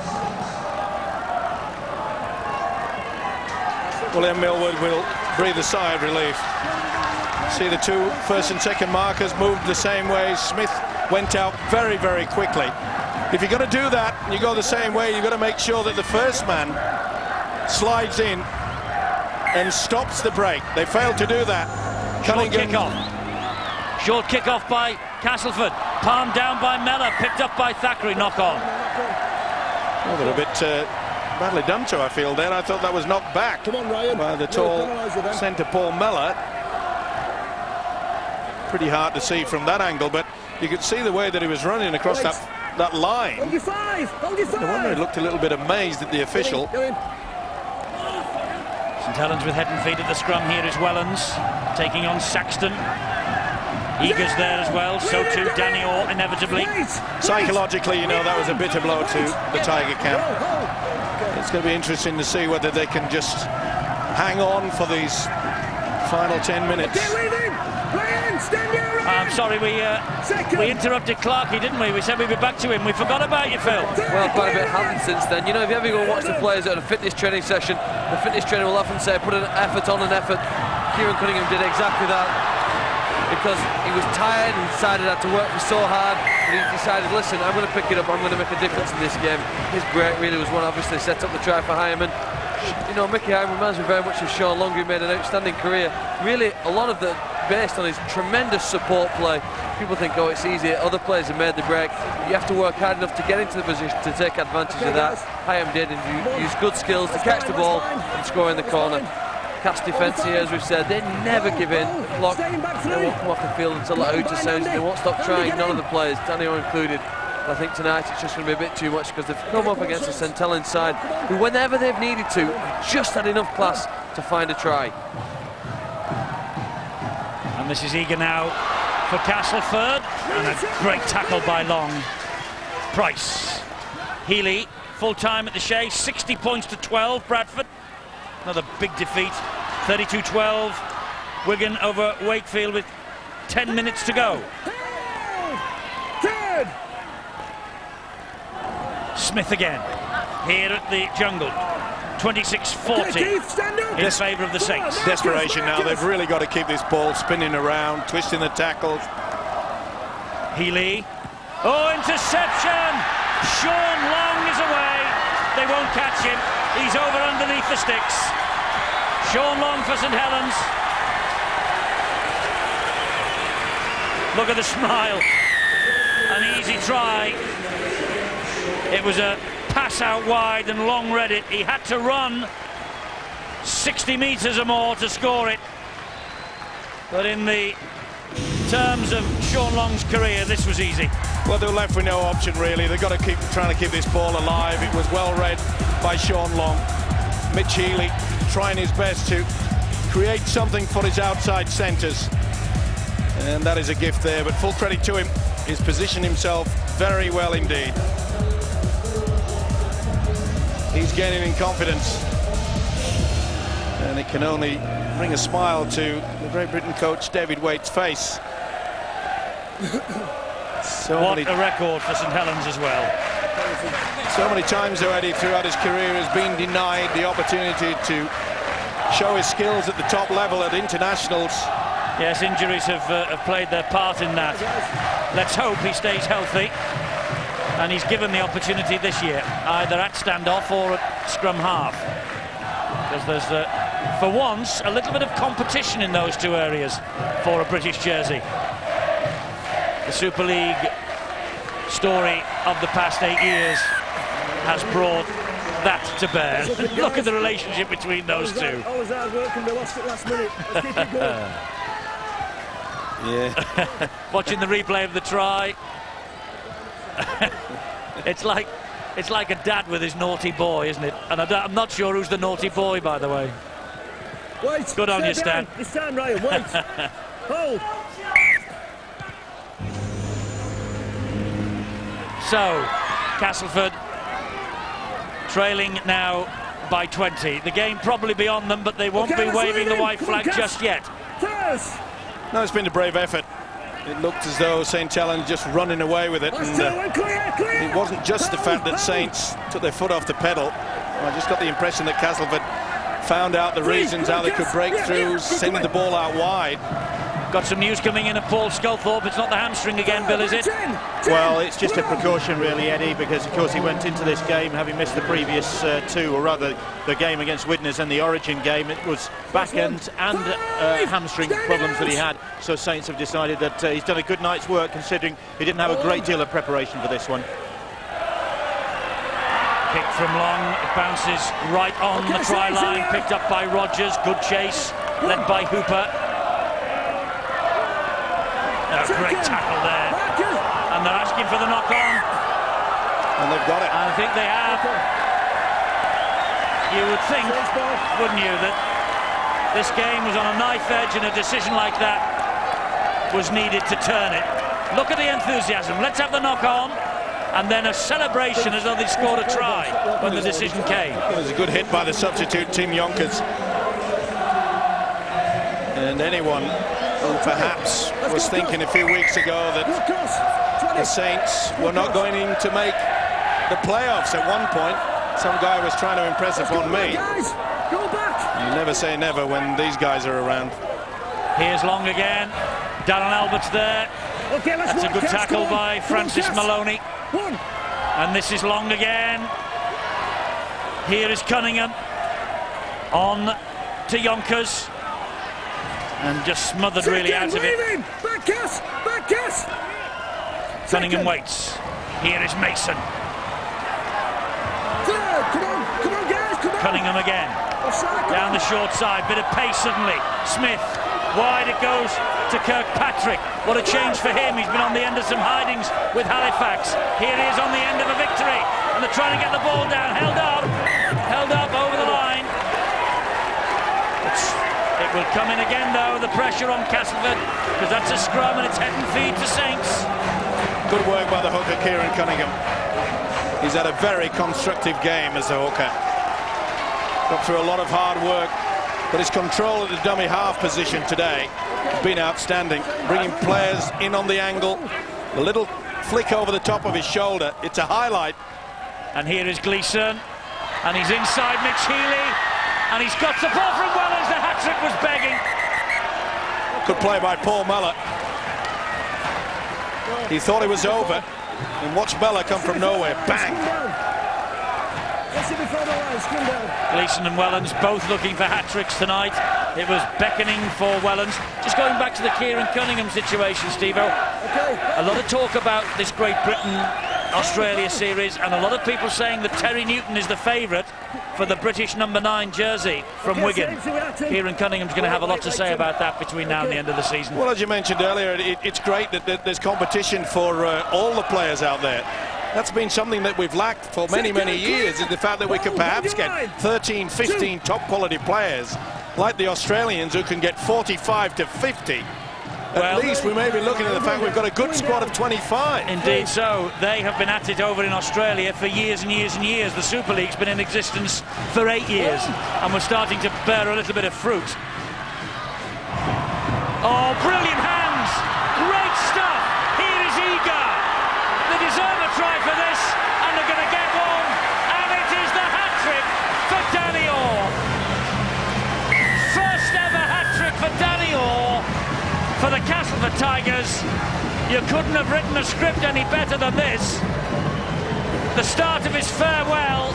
William Millward will breathe a sigh of relief. See the two first and second markers moved the same way. Smith went out very, very quickly. If you're going to do that, you go the same way, you've got to make sure that the first man slides in and stops the break. They failed to do that. Short kick-off. Short kick-off by Castleford. Palmed down by Mellor, picked up by Thackeray, knock on. A little bit badly done to, I feel, then. I thought that was knocked back. Come on, Ryan. By the tall centre Paul Mellor. Pretty hard to see from that angle, but you could see the way that he was running across that line. Hold your five. Hold your five. No wonder he looked a little bit amazed at the official. Go in. St Helens with head and feet at the scrum. Here is Wellens taking on Saxton. Eagers there as well, so too Danny Orr inevitably. Psychologically, you know, that was a bitter blow to the Tiger camp. It's going to be interesting to see whether they can just hang on for these final 10 minutes. I'm sorry, we interrupted Clarkey, didn't we? We said we'd be back to him. We forgot about you, Phil. Well, quite a bit happened since then. You know, if you ever go and watch the players at a fitness training session, the fitness trainer will often say, put an effort on an effort. Kieran Cunningham did exactly that, because he was tired and decided he had to work so hard, and he decided, listen, I'm going to pick it up, I'm going to make a difference in this game. His break really was one, obviously set up the try for Hyman. You know, Mickey Hyman reminds me very much of Sean Long, who made an outstanding career. Really, a lot of the based on his tremendous support play. People think, oh, it's easy, other players have made the break. You have to work hard enough to get into the position to take advantage of that. Hyam did, and used good skills to catch the ball and score in the corner. Cast defence here, as we've said, they never give in. Block, they won't come off the field until the outer sounds. They won't stop trying, none of the players, Danny Orr included. I think tonight it's just going to be a bit too much, because they've come up against a St Helens side who, whenever they've needed to, just had enough class to find a try. And this is eager now for Castleford, and a great tackle by Long. Price. Healy, full time at the Shea, 60 points to 12, Bradford. Another big defeat, 32-12. Wigan over Wakefield with 10 minutes to go. Smith again, here at the Jungle. 26-40 in favour of the Saints. Desperation now, they've really got to keep this ball spinning around, twisting the tackles. Healy, oh, interception! Sean Long is away, they won't catch him, he's over underneath the sticks. Sean Long for St Helens. Look at the smile, an easy try. It was a pass out wide and Long read it. He had to run 60 metres or more to score it. But in the terms of Sean Long's career, this was easy. Well, they were left with no option, really. They've got to keep trying to keep this ball alive. It was well read by Sean Long. Mitch Healy trying his best to create something for his outside centres. And that is a gift there, but full credit to him. He's positioned himself very well indeed. He's gaining in confidence. And it can only bring a smile to the Great Britain coach David Waite's face. What a record for St Helens as well. So many times though, Eddie, throughout his career has been denied the opportunity to show his skills at the top level at internationals. Yes, injuries have played their part in that. Let's hope he stays healthy. And he's given the opportunity this year, either at standoff or at scrum half. Because there's, for once, a little bit of competition in those two areas for a British jersey. The Super League story of the past 8 years has brought that to bear. Look at the relationship between those two. All was hard work and they lost it last minute. Let's keep it going. Yeah. Watching the replay of the try. It's like a dad with his naughty boy, isn't it? And I'm not sure who's the naughty boy, by the way. Wait, good on you, Stan. It's time, Ryan. Wait. Hold. So, Castleford trailing now by 20. The game probably beyond them, but they won't be waving the white flag just yet. No, it's been a brave effort. It looked as though St Helens just running away with it, and it wasn't just the fact that Saints took their foot off the pedal. I just got the impression that Castleford found out the reasons how they could break through, sending the ball out wide. Got some news coming in of Paul Sculthorpe. It's not the hamstring again, Bill, is it? Well, it's just a precaution really, Eddie, because of course he went into this game having missed the previous two, or rather the game against Widnes and the Origin game. It was back end and hamstring problems that he had, so Saints have decided that he's done a good night's work considering he didn't have a great deal of preparation for this one. Kick from Long, it bounces right on the try line, picked up by Rogers. Good chase, led by Hooper. A great tackle there, and they're asking for the knock-on, and they've got it. I think they have. You would think, wouldn't you, that this game was on a knife edge and a decision like that was needed to turn it. Look at the enthusiasm. Let's have the knock-on, and then a celebration as though they scored a try when the decision came. It was a good hit by the substitute, Tim Yonkers. And anyone who perhaps was thinking a few weeks ago that the Saints were not going to make the playoffs at one point, some guy was trying to impress upon me. You never say never when these guys are around. Here's Long again. Darren Albert's there. That's a good tackle by Francis Maloney. And this is Long again. Here is Cunningham. On to Yonkers. And just smothered really out of it. Cunningham waits. Here is Mason. Cunningham again. Down the short side. Bit of pace suddenly. Smith. Wide it goes to Kirkpatrick. What a change for him. He's been on the end of some hidings with Halifax. Here he is on the end of a victory. And they're trying to get the ball down. Held up. Held up over the line. It will come in again, though, the pressure on Castleford, because that's a scrum and it's head and feed to Saints. Good work by the hooker, Kieran Cunningham. He's had a very constructive game as the hooker. Got through a lot of hard work, but his control of the dummy half position today has been outstanding. Bringing players in on the angle, a little flick over the top of his shoulder. It's a highlight. And here is Gleeson, and he's inside Mitch Healy. And he's got the ball from Wellens. The hat-trick was begging. Good play by Paul Mellor. He thought it was over. And watch Mellor come from nowhere. Bang! Gleeson and Wellens both looking for hat-tricks tonight. It was beckoning for Wellens. Just going back to the Kieran Cunningham situation, Steve-O. A lot of talk about this Great Britain Australia series, and a lot of people saying that Terry Newton is the favourite for the British number 9 jersey from Wigan. Kieran Cunningham's going to have a lot to say about that between now and the end of the season. Well, as you mentioned earlier, it's great that there's competition for all the players out there. That's been something that we've lacked for many, many years, is the fact that we could perhaps get 13, 15 top quality players like the Australians who can get 45 to 50. At least we may be looking at the fact we've got a good squad of 25. Indeed so. They have been at it over in Australia for years and years and years. The Super League's been in existence for 8 years, and we're starting to bear a little bit of fruit. Oh, brilliant hands! Great stuff! Here is Eager. They deserve a try for this, and they're going to get one, and it is the hat-trick for Danny Orr. First ever hat-trick for Danny Orr. For the Castleford Tigers. You couldn't have written a script any better than this. The start of his farewell.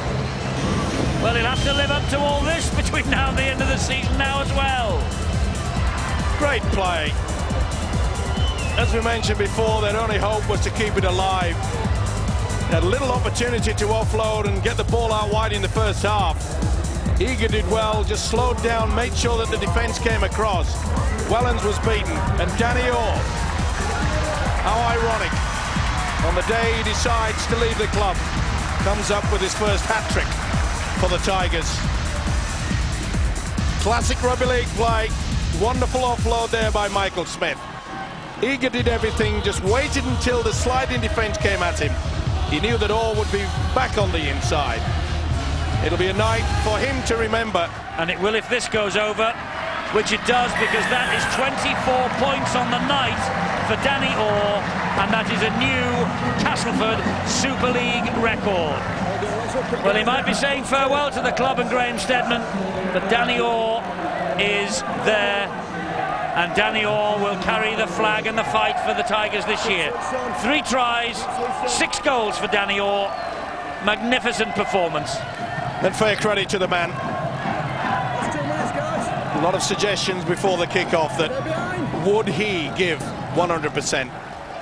Well, he'll have to live up to all this between now and the end of the season now as well. Great play. As we mentioned before, their only hope was to keep it alive. They had a little opportunity to offload and get the ball out wide in the first half. Eager did well, just slowed down, made sure that the defence came across. Wellens was beaten, and Danny Orr, how ironic, on the day he decides to leave the club, comes up with his first hat-trick for the Tigers. Classic rugby league play, wonderful offload there by Michael Smith. Eager did everything, just waited until the sliding defence came at him. He knew that Orr would be back on the inside. It'll be a night for him to remember. And it will if this goes over, which it does, because that is 24 points on the night for Danny Orr, and that is a new Castleford Super League record. Well, he might be saying farewell to the club and Graham Stedman, but Danny Orr is there, and Danny Orr will carry the flag and the fight for the Tigers this year. 3 tries, 6 goals for Danny Orr. Magnificent performance. And fair credit to the man. A lot of suggestions before the kick-off that would he give 100%.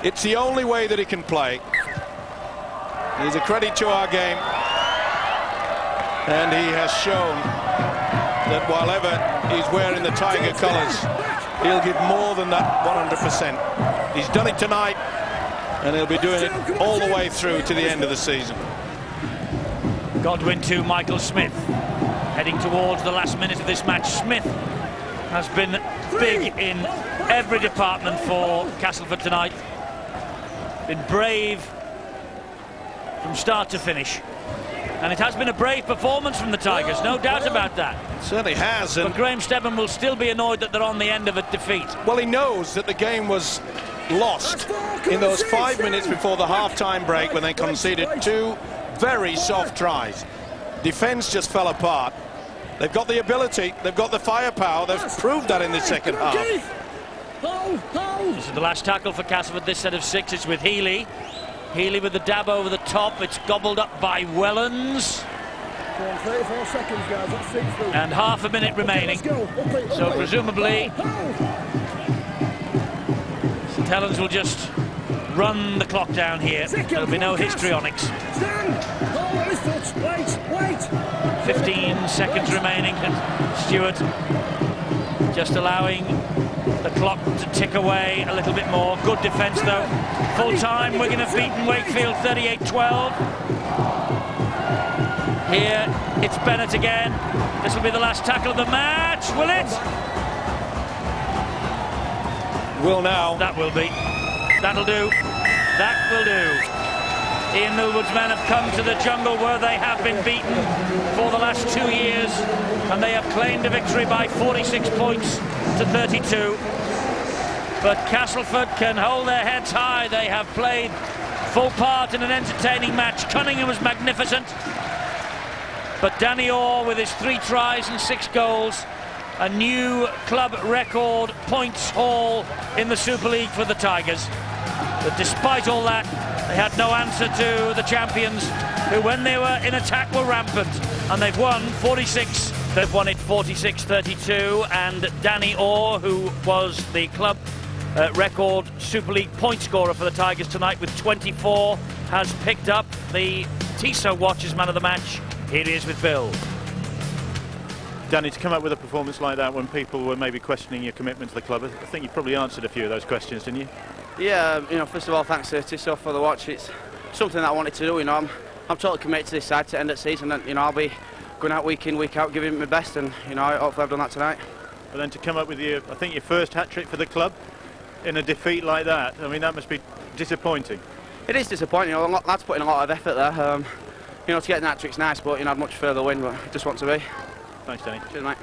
It's the only way that he can play. He's a credit to our game, and he has shown that while ever he's wearing the Tiger colours, he'll give more than that 100%. He's done it tonight, and he'll be doing it all the way through to the end of the season. Godwin to Michael Smith. Heading towards the last minute of this match. Smith has been big in every department for Castleford tonight. Been brave from start to finish. And it has been a brave performance from the Tigers, no doubt about that. It certainly has. But Graham Stedman will still be annoyed that they're on the end of a defeat. Well, he knows that the game was lost in those 5 minutes before the half-time break when they conceded 2 very soft tries. Defence just fell apart. They've got the ability, they've got the firepower, they've proved that in the second half. This is the last tackle for Castleford, this set of 6. It's with Healy. Healy with the dab over the top. It's gobbled up by Wellens. 34 seconds, guys. That's 6 through. And half a minute remaining. So presumably St Helens will just run the clock down here. There'll be no histrionics. 15 seconds remaining, and Stewart just allowing the clock to tick away a little bit more. Good defence though. Full time, Wigan have beaten Wakefield 38-12. Here it's Bennett again. This will be the last tackle of the match, will it? Will now. That will be. That'll do. That will do. Ian Millwood's men have come to the jungle where they have been beaten for the last 2 years, and they have claimed a victory by 46 points to 32. But Castleford can hold their heads high. They have played full part in an entertaining match. Cunningham was magnificent, but Danny Orr with his 3 tries and 6 goals, a new club record points haul in the Super League for the Tigers. But despite all that, they had no answer to the champions, who when they were in attack were rampant, and they've won 46. They've won it 46-32, and Danny Orr, who was the club record Super League point scorer for the Tigers tonight with 24, has picked up the TISO Watches Man of the Match. Here he is with Bill. Danny, to come up with a performance like that when people were maybe questioning your commitment to the club, I think you probably answered a few of those questions, didn't you? Yeah, you know, first of all, thanks to TISO for the watch. It's something that I wanted to do. You know, I'm totally committed to this side to end the season, and you know, I'll be going out week in, week out, giving it my best, and you know, hopefully I've done that tonight. But then to come up with your, I think your first hat-trick for the club in a defeat like that, I mean, that must be disappointing. It is disappointing. You know, lads put in a lot of effort there. You know, to get an hat-trick's nice, but you know, I'd much further win, but I just want to be. Thanks, Danny. Cheers, mate.